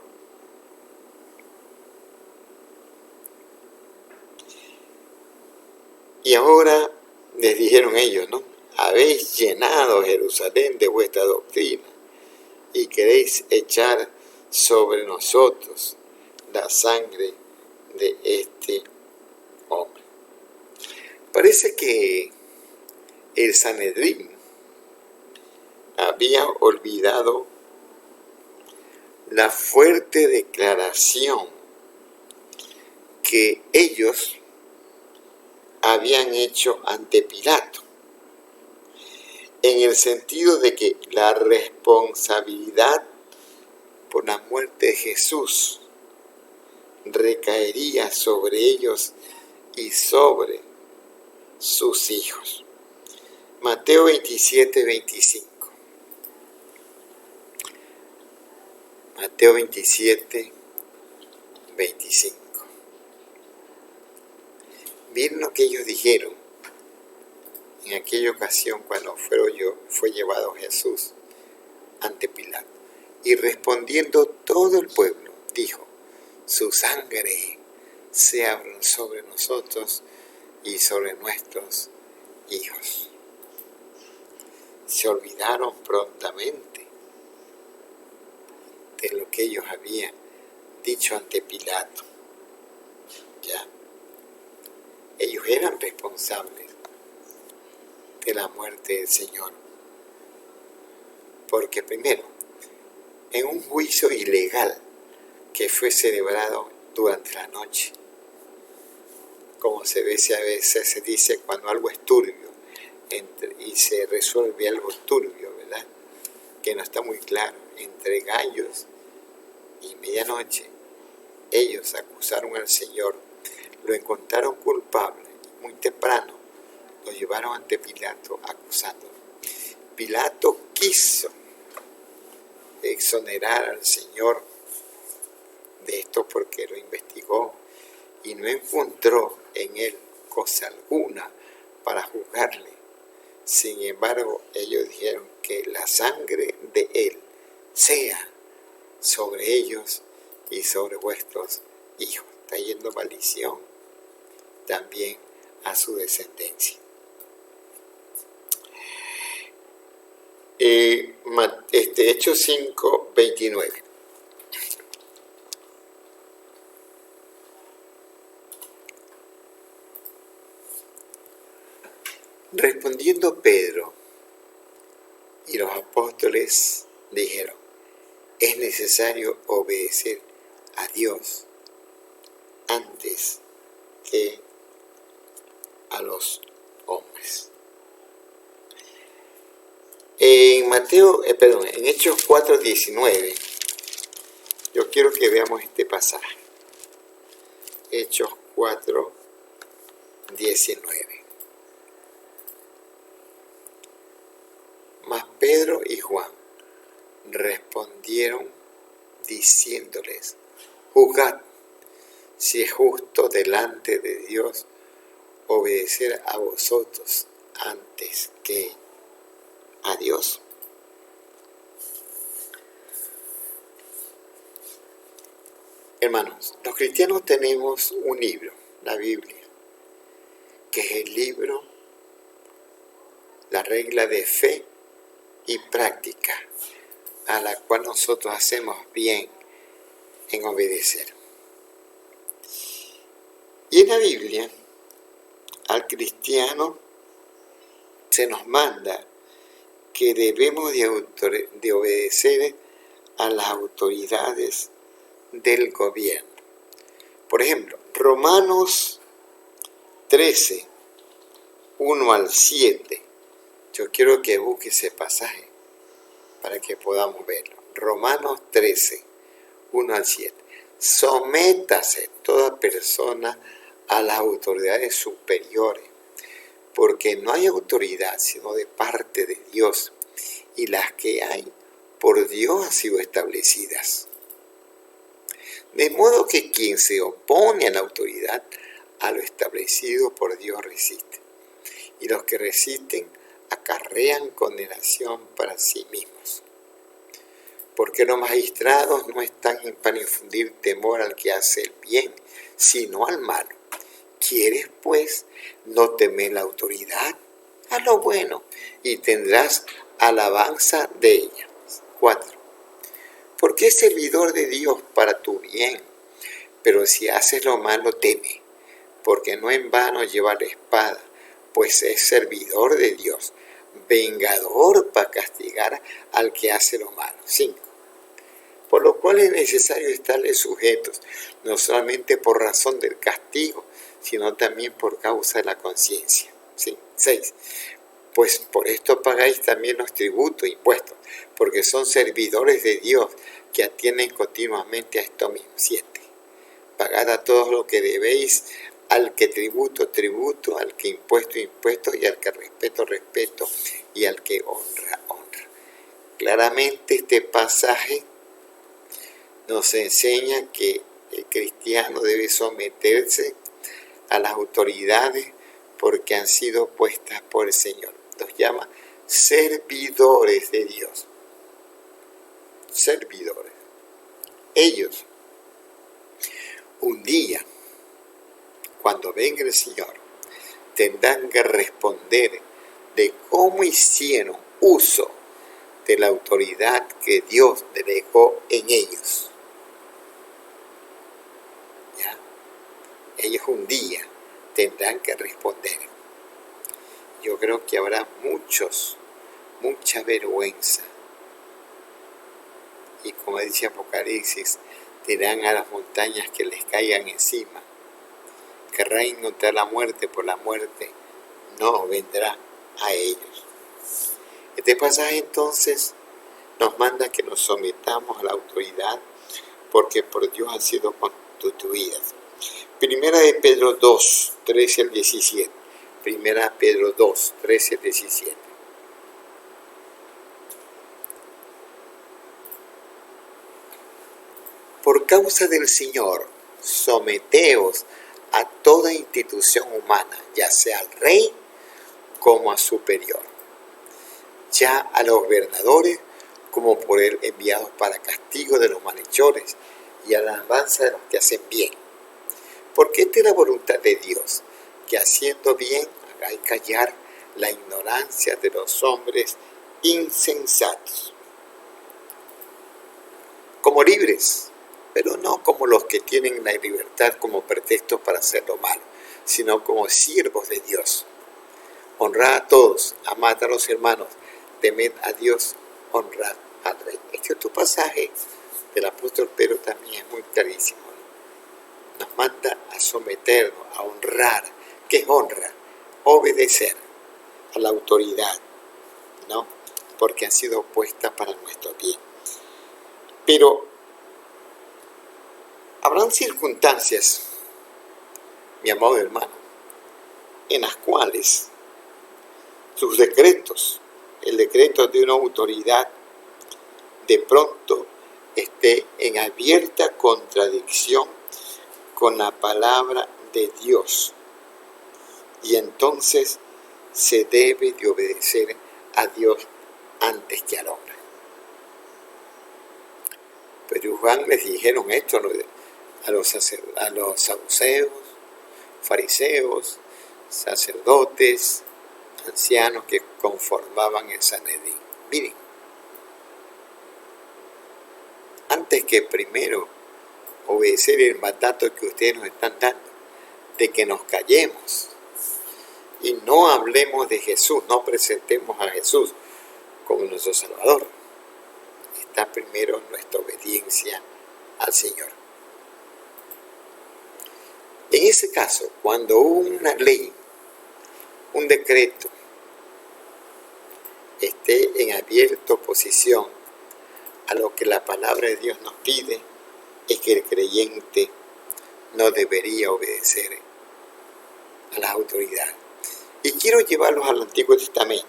Y ahora les dijeron ellos, ¿no? Habéis llenado Jerusalén de vuestra doctrina y queréis echar sobre nosotros la sangre de este hombre. Parece que el Sanedrín había olvidado la fuerte declaración que ellos habían hecho ante Pilato, en el sentido de que la responsabilidad por la muerte de Jesús recaería sobre ellos y sobre sus hijos. Mateo 27, 25. Mateo 27, 25. Miren lo que ellos dijeron en aquella ocasión cuando fue llevado Jesús ante Pilato. Y respondiendo todo el pueblo, dijo: su sangre sea sobre nosotros y sobre nuestros hijos. Se olvidaron prontamente de lo que ellos habían dicho ante Pilato. Ya. Ellos eran responsables de la muerte del Señor. Porque primero, en un juicio ilegal que fue celebrado durante la noche, como a veces se dice cuando algo es turbio y se resuelve algo turbio, ¿verdad? Que no está muy claro, entre gallos y medianoche, ellos acusaron al Señor, lo encontraron culpable, muy temprano lo llevaron ante Pilato acusándolo. Pilato quiso exonerar al Señor de esto porque lo investigó y no encontró en él cosa alguna para juzgarle. Sin embargo, ellos dijeron que la sangre de él sea sobre ellos y sobre vuestros hijos, trayendo maldición también a su descendencia. Hechos 5, 29. Respondiendo Pedro y los apóstoles dijeron: es necesario obedecer a Dios antes que a los hombres. En Hechos 4, 19, yo quiero que veamos este pasaje. Hechos 4, 19. Mas Pedro y Juan respondieron diciéndoles: juzgad si es justo delante de Dios obedecer a vosotros antes que a Dios. Hermanos, los cristianos tenemos un libro, la Biblia, que es el libro, la regla de fe y práctica a la cual nosotros hacemos bien en obedecer. Y en la Biblia, al cristiano se nos manda que debemos de obedecer a las autoridades del gobierno. Por ejemplo, Romanos 13, 1 al 7. Yo quiero que busque ese pasaje para que podamos verlo. Romanos 13, 1 al 7. Sométase toda persona a las autoridades superiores, porque no hay autoridad sino de parte de Dios, y las que hay por Dios han sido establecidas. De modo que quien se opone a la autoridad, a lo establecido por Dios resiste, y los que resisten acarrean condenación para sí mismos. Porque los magistrados no están para infundir temor al que hace el bien, sino al malo. ¿Quieres, pues, no temer la autoridad? Haz lo bueno y tendrás alabanza de ella. 4. Porque es servidor de Dios para tu bien, pero si haces lo malo, teme, porque no en vano lleva la espada, pues es servidor de Dios, vengador para castigar al que hace lo malo. 5. Por lo cual es necesario estarles sujetos, no solamente por razón del castigo, sino también por causa de la conciencia. 6. Pues por esto pagáis también los tributos e impuestos, porque son servidores de Dios que atienden continuamente a esto mismo. 7. Pagad a todos lo que debéis, al que tributo, tributo, al que impuesto, impuesto, y al que respeto, respeto, y al que honra, honra. Claramente este pasaje nos enseña que el cristiano debe someterse a las autoridades porque han sido puestas por el Señor. Los llama servidores de Dios. Servidores. Ellos, un día, cuando venga el Señor, tendrán que responder de cómo hicieron uso de la autoridad que Dios delegó en ellos. ¿Ya? Ellos un día tendrán que responder. Yo creo que habrá mucha vergüenza. Y como dice Apocalipsis, dirán a las montañas que les caigan encima. Querrán encontrar la muerte, por la muerte no vendrá a ellos. Este pasaje entonces nos manda que nos sometamos a la autoridad porque por Dios han sido constituidas. Primera de Pedro 2, 13 al 17. Primera Pedro 2, 13 al 17. Por causa del Señor, someteos a toda institución humana, ya sea al rey como a superior, ya a los gobernadores como por él enviados para castigo de los malhechores y a la alabanza de los que hacen bien. Porque esta es la voluntad de Dios, que haciendo bien hagáis callar la ignorancia de los hombres insensatos. Como libres, pero no como los que tienen la libertad como pretexto para hacer lo malo, sino como siervos de Dios. Honrad a todos, amad a los hermanos, temed a Dios, honrad al rey. Este otro pasaje del apóstol Pedro también es muy clarísimo. Nos manda a someternos, a honrar. ¿Qué es honra? Obedecer a la autoridad, ¿no? Porque han sido puestas para nuestro bien. Pero habrán circunstancias, mi amado hermano, en las cuales sus decretos, el decreto de una autoridad, de pronto esté en abierta contradicción con la palabra de Dios. Y entonces se debe de obedecer a Dios antes que al hombre. Pero Juan les dijeron esto a los saduceos, fariseos, sacerdotes, ancianos que conformaban el Sanedrín. Miren, antes que primero obedecer el mandato que ustedes nos están dando, de que nos callemos y no hablemos de Jesús, no presentemos a Jesús como nuestro Salvador, está primero nuestra obediencia al Señor. En ese caso, cuando una ley, un decreto, esté en abierta oposición a lo que la palabra de Dios nos pide, es que el creyente no debería obedecer a las autoridades. Y quiero llevarlos al Antiguo Testamento.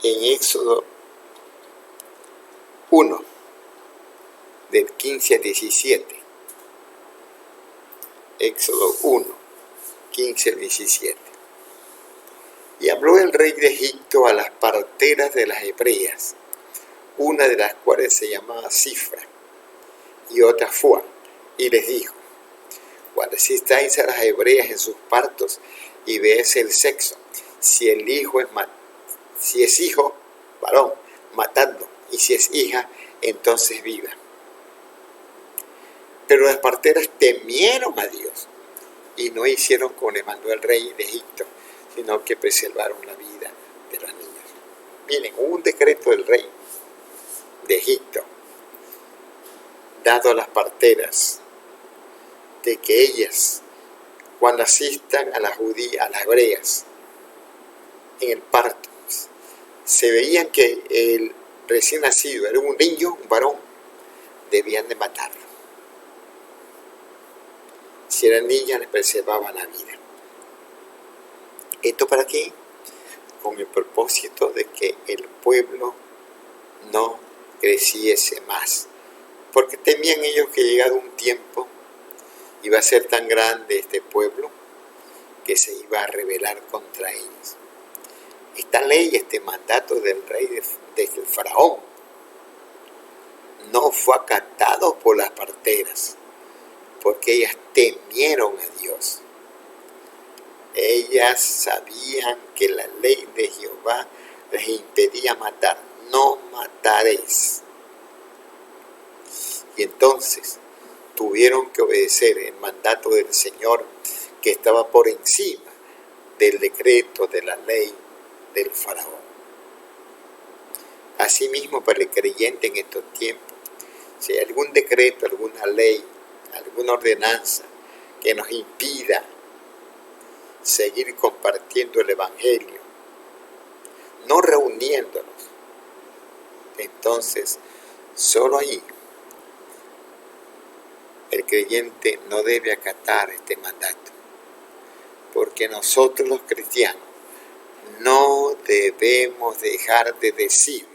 En Éxodo 1, del 15 al 17. Éxodo 1, 15 al 17. Y habló el rey de Egipto a las parteras de las hebreas, una de las cuales se llamaba Cifra y otra Fua, y les dijo: cuando asistáis a las hebreas en sus partos y veáis el sexo, si es hijo, varón, matadlo, y si es hija, entonces viva. Pero las parteras temieron a Dios y no hicieron como le mandó el rey de Egipto, sino que preservaron la vida de los niños. Miren, hubo un decreto del rey de Egipto, dado a las parteras, de que ellas, cuando asistan a las hebreas en el parto, se veían que el recién nacido era un niño, un varón, debían de matarlo. Si eran niñas, les preservaban la vida. ¿Esto para qué? Con el propósito de que el pueblo no creciese más, porque temían ellos que llegado un tiempo iba a ser tan grande este pueblo que se iba a rebelar contra ellos. Esta ley, este mandato del rey del faraón, no fue acatado por las parteras, porque ellas temieron a Dios. Ellas sabían que la ley de Jehová les impedía matar. No mataréis. Y entonces tuvieron que obedecer el mandato del Señor, que estaba por encima del decreto de la ley del faraón. Asimismo, para el creyente en estos tiempos, si hay algún decreto, alguna ley, alguna ordenanza que nos impida seguir compartiendo el Evangelio, no reuniéndonos, entonces solo ahí el creyente no debe acatar este mandato, porque nosotros los cristianos no debemos dejar de decir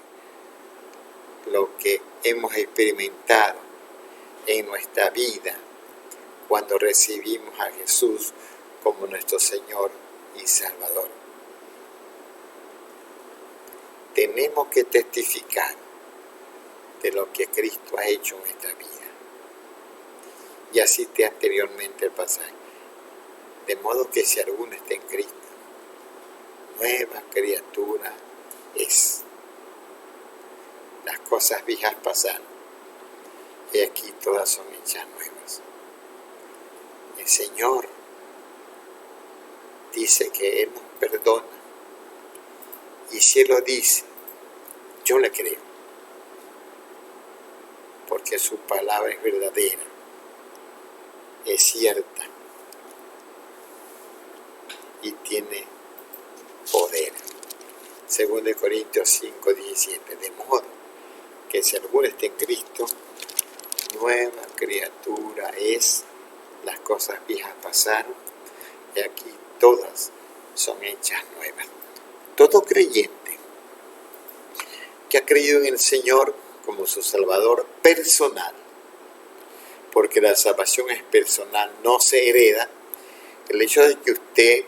lo que hemos experimentado en nuestra vida cuando recibimos a Jesús como nuestro Señor y Salvador. Tenemos que testificar de lo que Cristo ha hecho en nuestra vida. Ya cité anteriormente el pasaje. De modo que si alguno está en Cristo, nueva criatura es. Las cosas viejas pasaron, y aquí todas son hechas nuevas. El Señor dice que Él nos perdona, y si Él lo dice, yo le creo, porque su palabra es verdadera, es cierta y tiene poder. 2 Corintios 5:17. De modo que si alguno está en Cristo, nueva criatura es. Las cosas viejas pasaron y aquí todas son hechas nuevas. Todo creyente que ha creído en el Señor como su Salvador personal, porque la salvación es personal, no se hereda. El hecho de que usted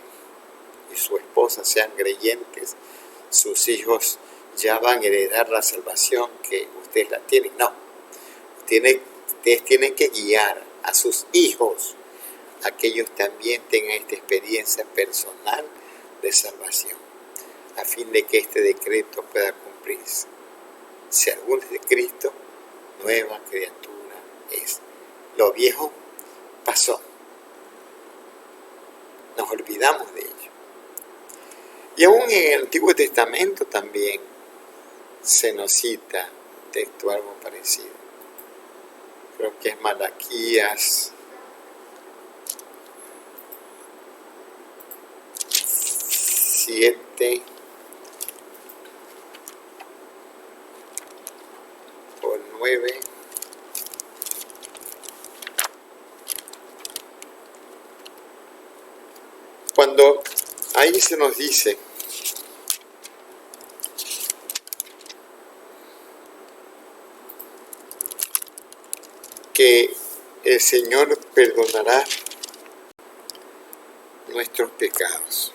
y su esposa sean creyentes, sus hijos ya van a heredar la salvación que ustedes la tienen. No, ustedes tienen que guiar a sus hijos a que ellos también tengan esta experiencia personal de salvación, a fin de que este decreto pueda cumplirse. Si alguno es de Cristo, nueva criatura es. Lo viejo pasó. Nos olvidamos de ello. Y aún en el Antiguo Testamento también se nos cita texto algo parecido. Creo que es Malaquías 7 o 9. Cuando ahí se nos dice que el Señor perdonará nuestros pecados.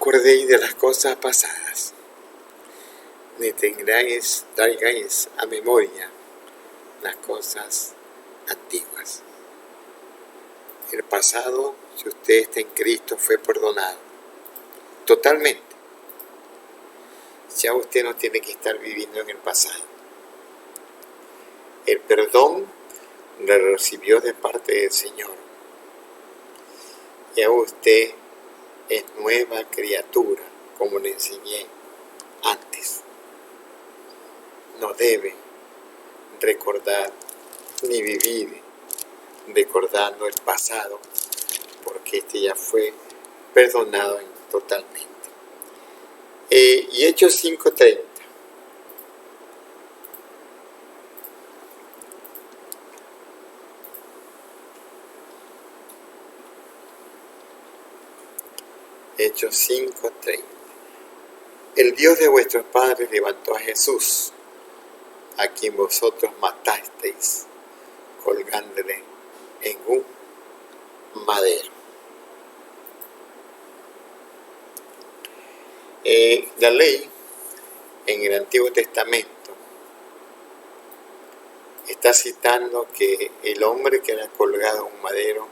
acordéis de las cosas pasadas, ni traigáis a memoria las cosas antiguas. El pasado, si usted está en Cristo, fue perdonado totalmente. Ya usted no tiene que estar viviendo en el pasado. El perdón lo recibió de parte del Señor. Ya usted es nueva criatura, como le enseñé antes. No debe recordar ni vivir recordando el pasado, porque este ya fue perdonado totalmente. Y Hechos 5:30. Hechos 5:30. El Dios de vuestros padres levantó a Jesús, a quien vosotros matasteis, colgándole en un madero. La ley en el Antiguo Testamento está citando que el hombre que era colgado en un madero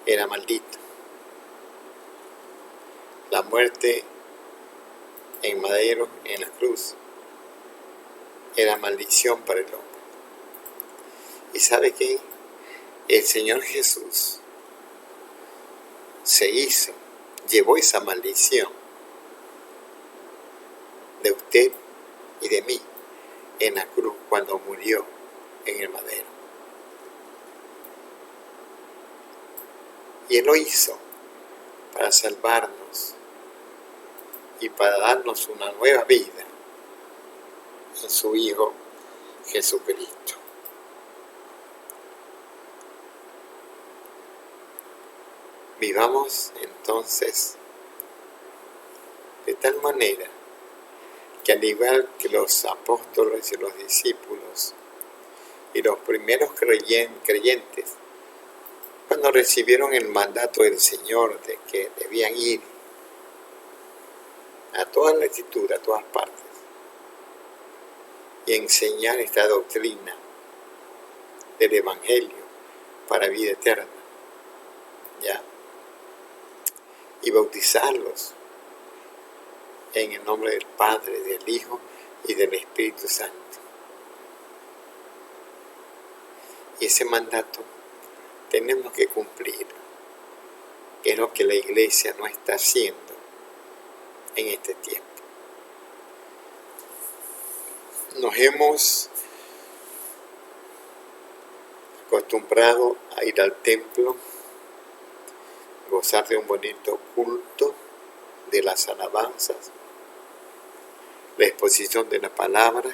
era maldito. La muerte en madero, en la cruz, era maldición para el hombre. ¿Y sabe qué? El Señor Jesús llevó esa maldición de usted y de mí en la cruz cuando murió en el madero. Y Él lo hizo para salvarnos y para darnos una nueva vida en su Hijo Jesucristo. Vivamos entonces de tal manera que, al igual que los apóstoles y los discípulos y los primeros creyentes, cuando recibieron el mandato del Señor de que debían ir a toda la Escritura, a todas partes, y enseñar esta doctrina del Evangelio para vida eterna, ¿ya? Y bautizarlos en el nombre del Padre, del Hijo y del Espíritu Santo. Y ese mandato tenemos que cumplir, que es lo que la Iglesia no está haciendo en este tiempo. Nos hemos acostumbrado a ir al templo, gozar de un bonito culto, de las alabanzas, la exposición de la palabra,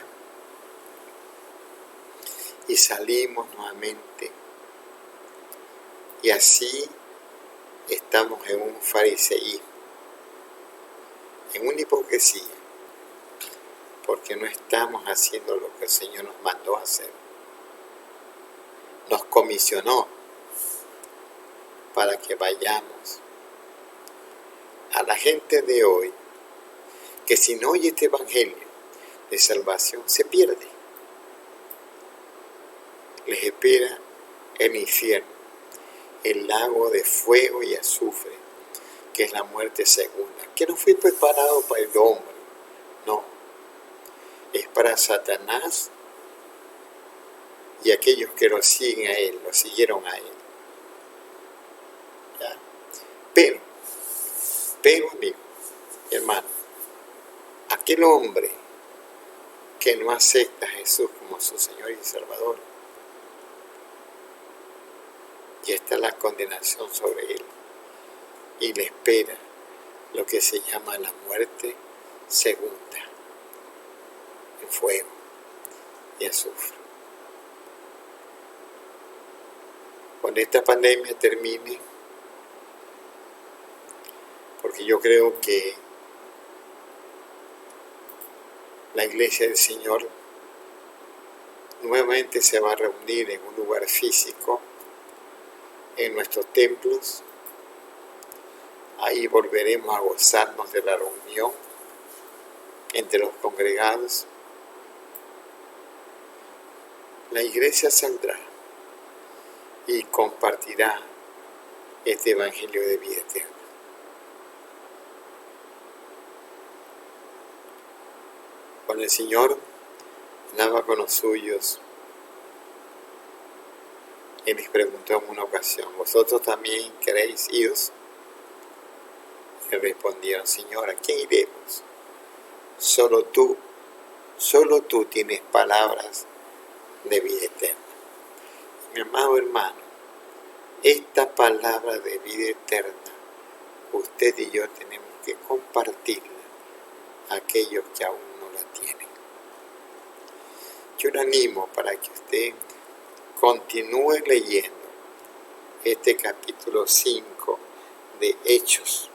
y salimos nuevamente. Y así estamos en un fariseísmo, en una hipocresía, porque no estamos haciendo lo que el Señor nos mandó a hacer. Nos comisionó para que vayamos a la gente de hoy, que si no oye este evangelio de salvación se pierde. Les espera el infierno, el lago de fuego y azufre, que es la muerte segunda, que no fue preparado para el hombre, no, es para Satanás y aquellos que lo siguen a él, lo siguieron a él. ¿Ya? Pero amigo, hermano, aquel hombre que no acepta a Jesús como su Señor y Salvador, ya está la condenación sobre él y le espera lo que se llama la muerte segunda, en fuego y azufre. Cuando esta pandemia termine, porque yo creo que la Iglesia del Señor nuevamente se va a reunir en un lugar físico, en nuestros templos, Ahí volveremos a gozarnos de la reunión entre los congregados. La iglesia saldrá y compartirá este evangelio de vida eterna. Cuando el Señor andaba con los suyos, Él les preguntó en una ocasión: ¿vosotros también queréis iros? Y respondieron: Señor, ¿a quién iremos? Solo tú tienes palabras de vida eterna. Mi amado hermano, esta palabra de vida eterna, usted y yo tenemos que compartirla a aquellos que aún no la tienen. Yo le animo para que usted continúe leyendo este capítulo 5 de Hechos.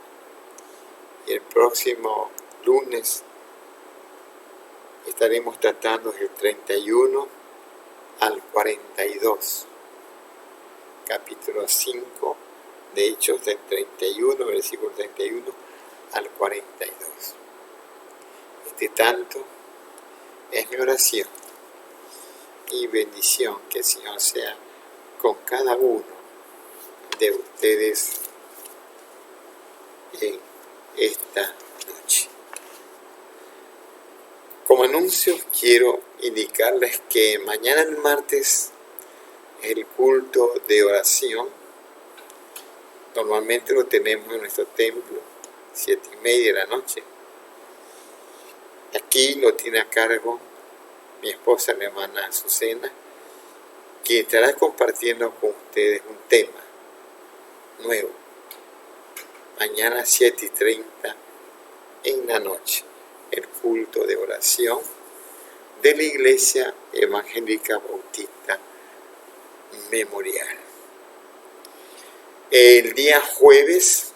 Y el próximo lunes estaremos tratando del 31 al 42. Capítulo 5 de Hechos, del 31, versículo 31 al 42. Tanto es mi oración y bendición que el Señor sea con cada uno de ustedes en esta noche. Como anuncio, quiero indicarles que mañana, el martes, es el culto de oración. Normalmente lo tenemos en nuestro templo, 7:30 de la noche. Aquí lo tiene a cargo mi esposa, la hermana Azucena, quien estará compartiendo con ustedes un tema nuevo. Mañana 7:30 en la noche, el culto de oración de la Iglesia Evangélica Bautista Memorial. El día jueves,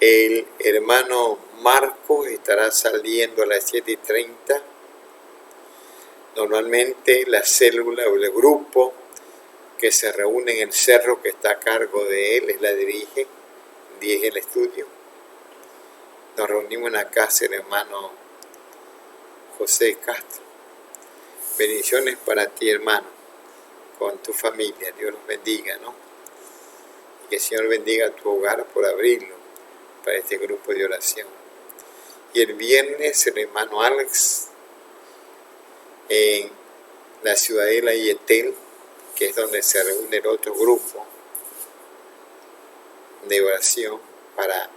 el hermano Marcos estará saliendo a las 7:30. Normalmente la célula o el grupo que se reúne en el cerro que está a cargo de él, él la dirige, el estudio. Nos reunimos en la casa del hermano José Castro. Bendiciones para ti, hermano, con tu familia. Dios los bendiga, ¿no? Y que el Señor bendiga tu hogar por abrirlo para este grupo de oración. Y el viernes el hermano Alex en la ciudadela Yetel, que es donde se reúne el otro grupo de oración, para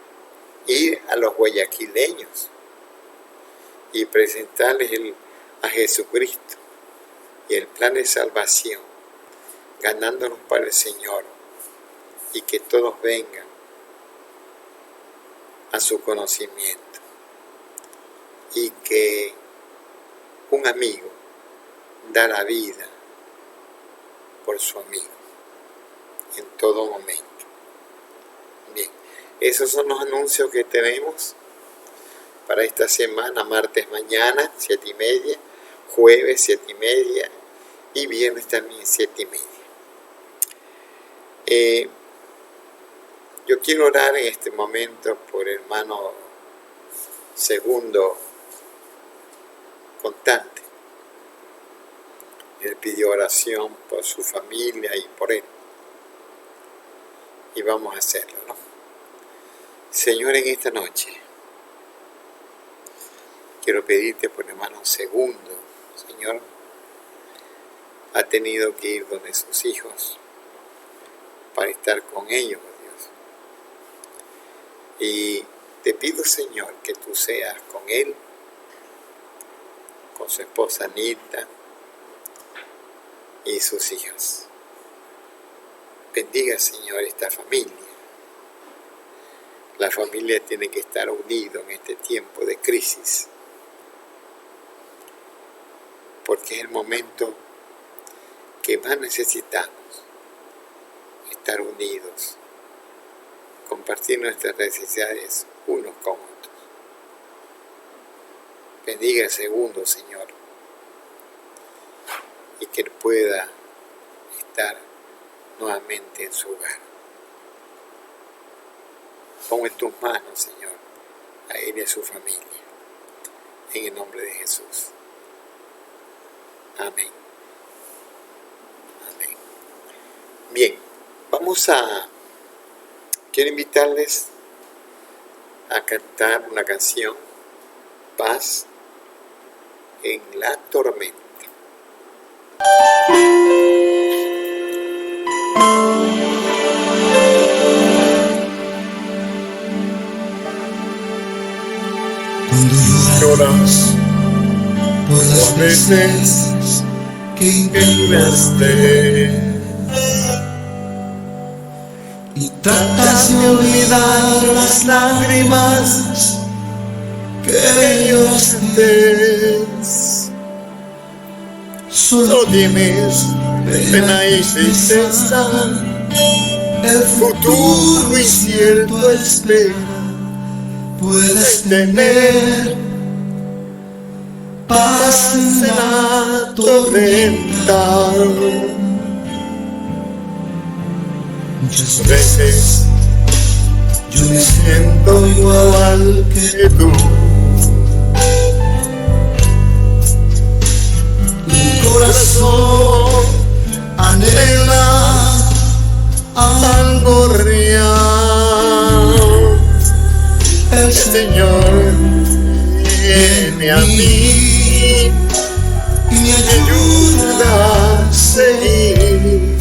ir a los guayaquileños y presentarles a Jesucristo y el plan de salvación, ganándonos para el Señor, y que todos vengan a su conocimiento, y que un amigo da la vida por su amigo en todo momento. Bien, esos son los anuncios que tenemos para esta semana. Martes mañana 7:30, jueves 7:30 y viernes también 7:30. Yo quiero orar en este momento por el hermano Segundo Constante. Él pidió oración por su familia y por él. Y vamos a hacerlo, ¿no? Señor, en esta noche quiero pedirte por el hermano Segundo. Señor, ha tenido que ir donde sus hijos para estar con ellos, Dios. Y te pido, Señor, que tú seas con él, con su esposa Anita y sus hijos. Bendiga, Señor, esta familia. La familia tiene que estar unida en este tiempo de crisis, porque es el momento que más necesitamos estar unidos, compartir nuestras necesidades unos con otros. Bendiga el Segundo, Señor, y que él pueda estar nuevamente en su hogar. pongo en tus manos, Señor, a él y a su familia. En el nombre de Jesús. Amén. Amén. Bien, quiero invitarles a cantar una canción, Paz en la tormenta. Cuando lloras por las veces que intentaste y tratas de olvidar las lágrimas que lloraste, solo tienes pena y tristeza, el futuro incierto espera. Puedes tener paz en la tormenta. Muchas veces yo me siento igual que tú. Mi corazón anhela algo real. El Señor viene a mí y me ayuda a seguir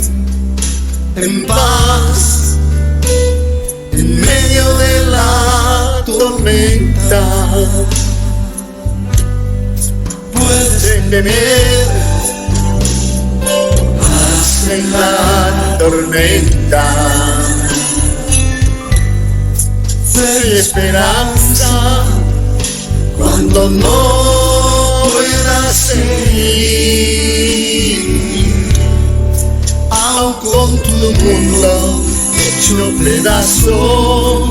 en paz en medio de la tormenta. Puedes tener paz en la tormenta. Fe y esperanza cuando no puedas seguir, aun con tu mundo hecho pedazos,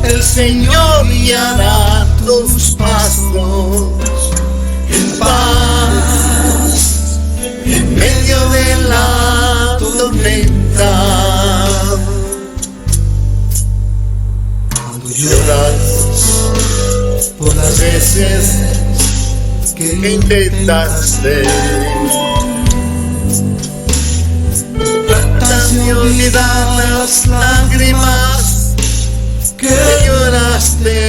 el Señor guiará tus pasos en paz en medio de la tormenta. Lloras por las veces que intentaste, tratas de olvidar las lágrimas que lloraste,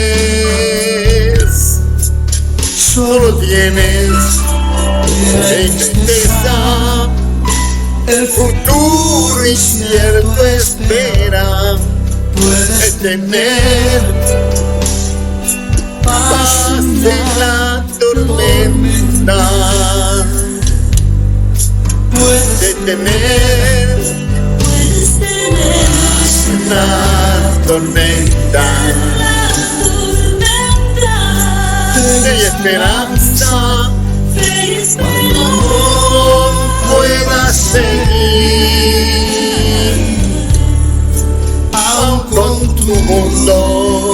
solo tienes tristeza, el futuro incierto espera. Puedes tener paz en la tormenta. Puedes tener paz en la tormenta. Fe y esperanza cuando no puedas seguir, con tu mundo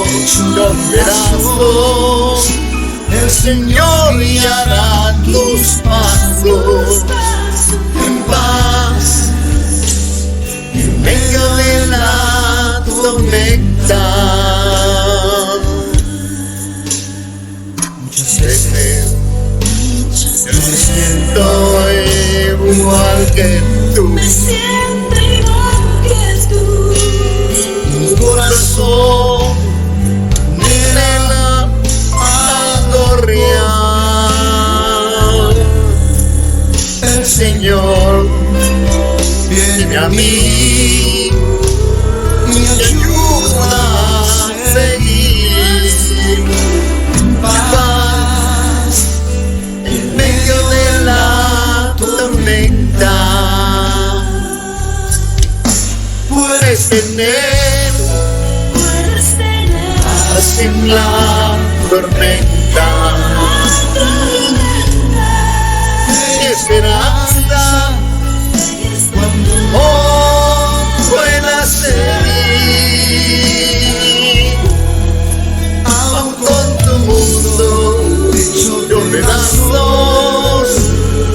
hecho pedazos, el Señor guiará tus pasos en paz en medio de la tormenta. Muchas veces yo me siento igual que tú. Mi corazón anhela algo real. El Señor viene a mí y me ayuda a seguir en paz en medio de la tormenta. Puedes tener paz en la tormenta y esperanza cuando no puedas seguir, aun con tu mundo hecho pedazos,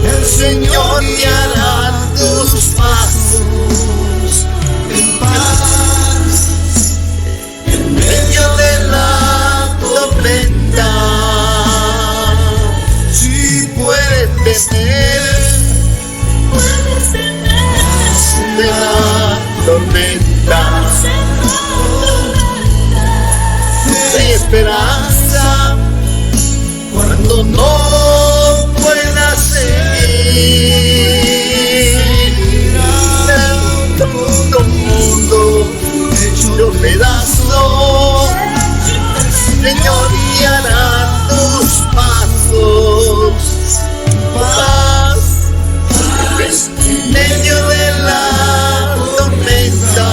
el Señor guiará tus pasos en paz Hay esperanza cuando no puedas seguir. Todo mundo hecho pedazos, Señor, guiará tus pasos. Paz en medio de la tormenta.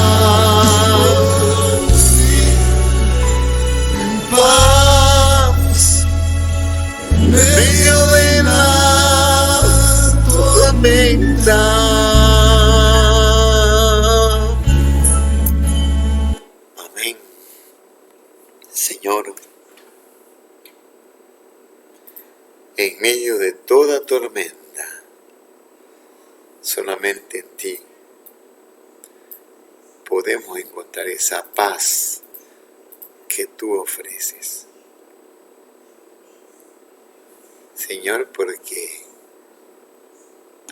Paz en medio de la tormenta. Amén. Señor, en medio de toda tormenta, solamente en ti podemos encontrar esa paz que tú ofreces. Señor, porque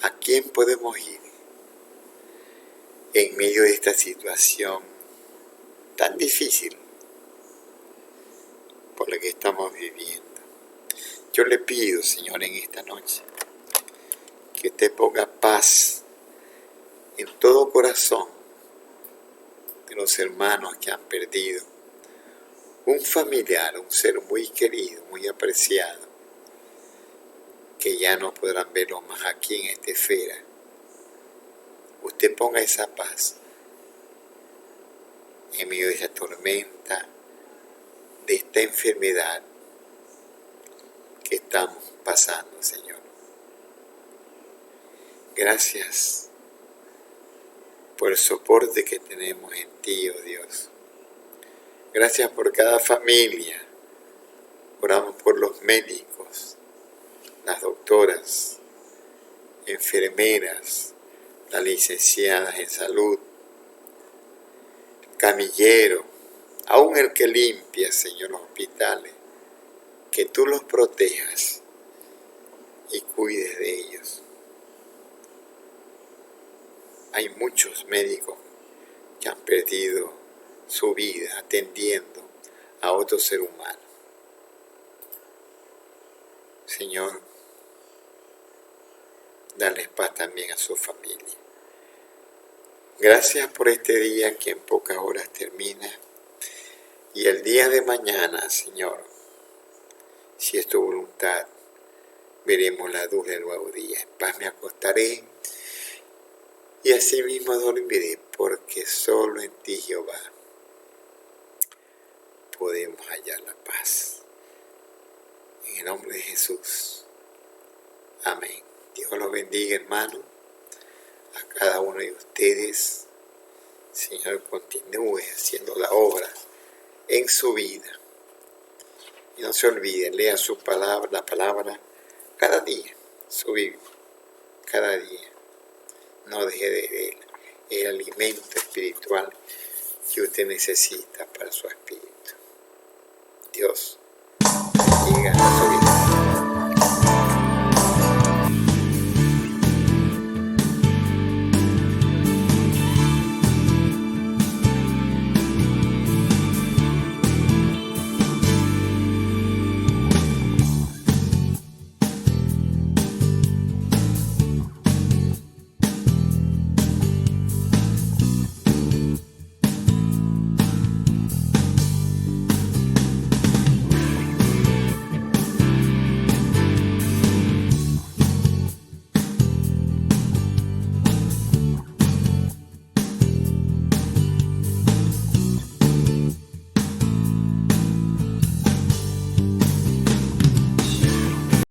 ¿a quién podemos ir en medio de esta situación tan difícil por la que estamos viviendo? Yo le pido, Señor, en esta noche, que usted ponga paz en todo corazón de los hermanos que han perdido un familiar, un ser muy querido, muy apreciado, que ya no podrán verlo más aquí en esta esfera. Usted ponga esa paz en medio de esa tormenta, de esta enfermedad que estamos pasando, Señor. Gracias por el soporte que tenemos en ti, oh Dios. Gracias por cada familia. Oramos por los médicos, las doctoras, enfermeras, las licenciadas en salud, camillero, aún el que limpia, Señor, los hospitales. Que tú los protejas y cuides de ellos. Hay muchos médicos que han perdido su vida atendiendo a otro ser humano. Señor, dale paz también a su familia. Gracias por este día que en pocas horas termina. Y el día de mañana, Señor, si es tu voluntad, veremos la luz del nuevo día. En paz me acostaré y asimismo dormiré, porque solo en ti, Jehová, podemos hallar la paz. En el nombre de Jesús. Amén. Dios los bendiga, hermano, a cada uno de ustedes. Señor, continúe haciendo la obra en su vida. Y no se olvide, lea su palabra, la palabra, cada día, su Biblia, cada día. No deje de leer el alimento espiritual que usted necesita para su espíritu. Dios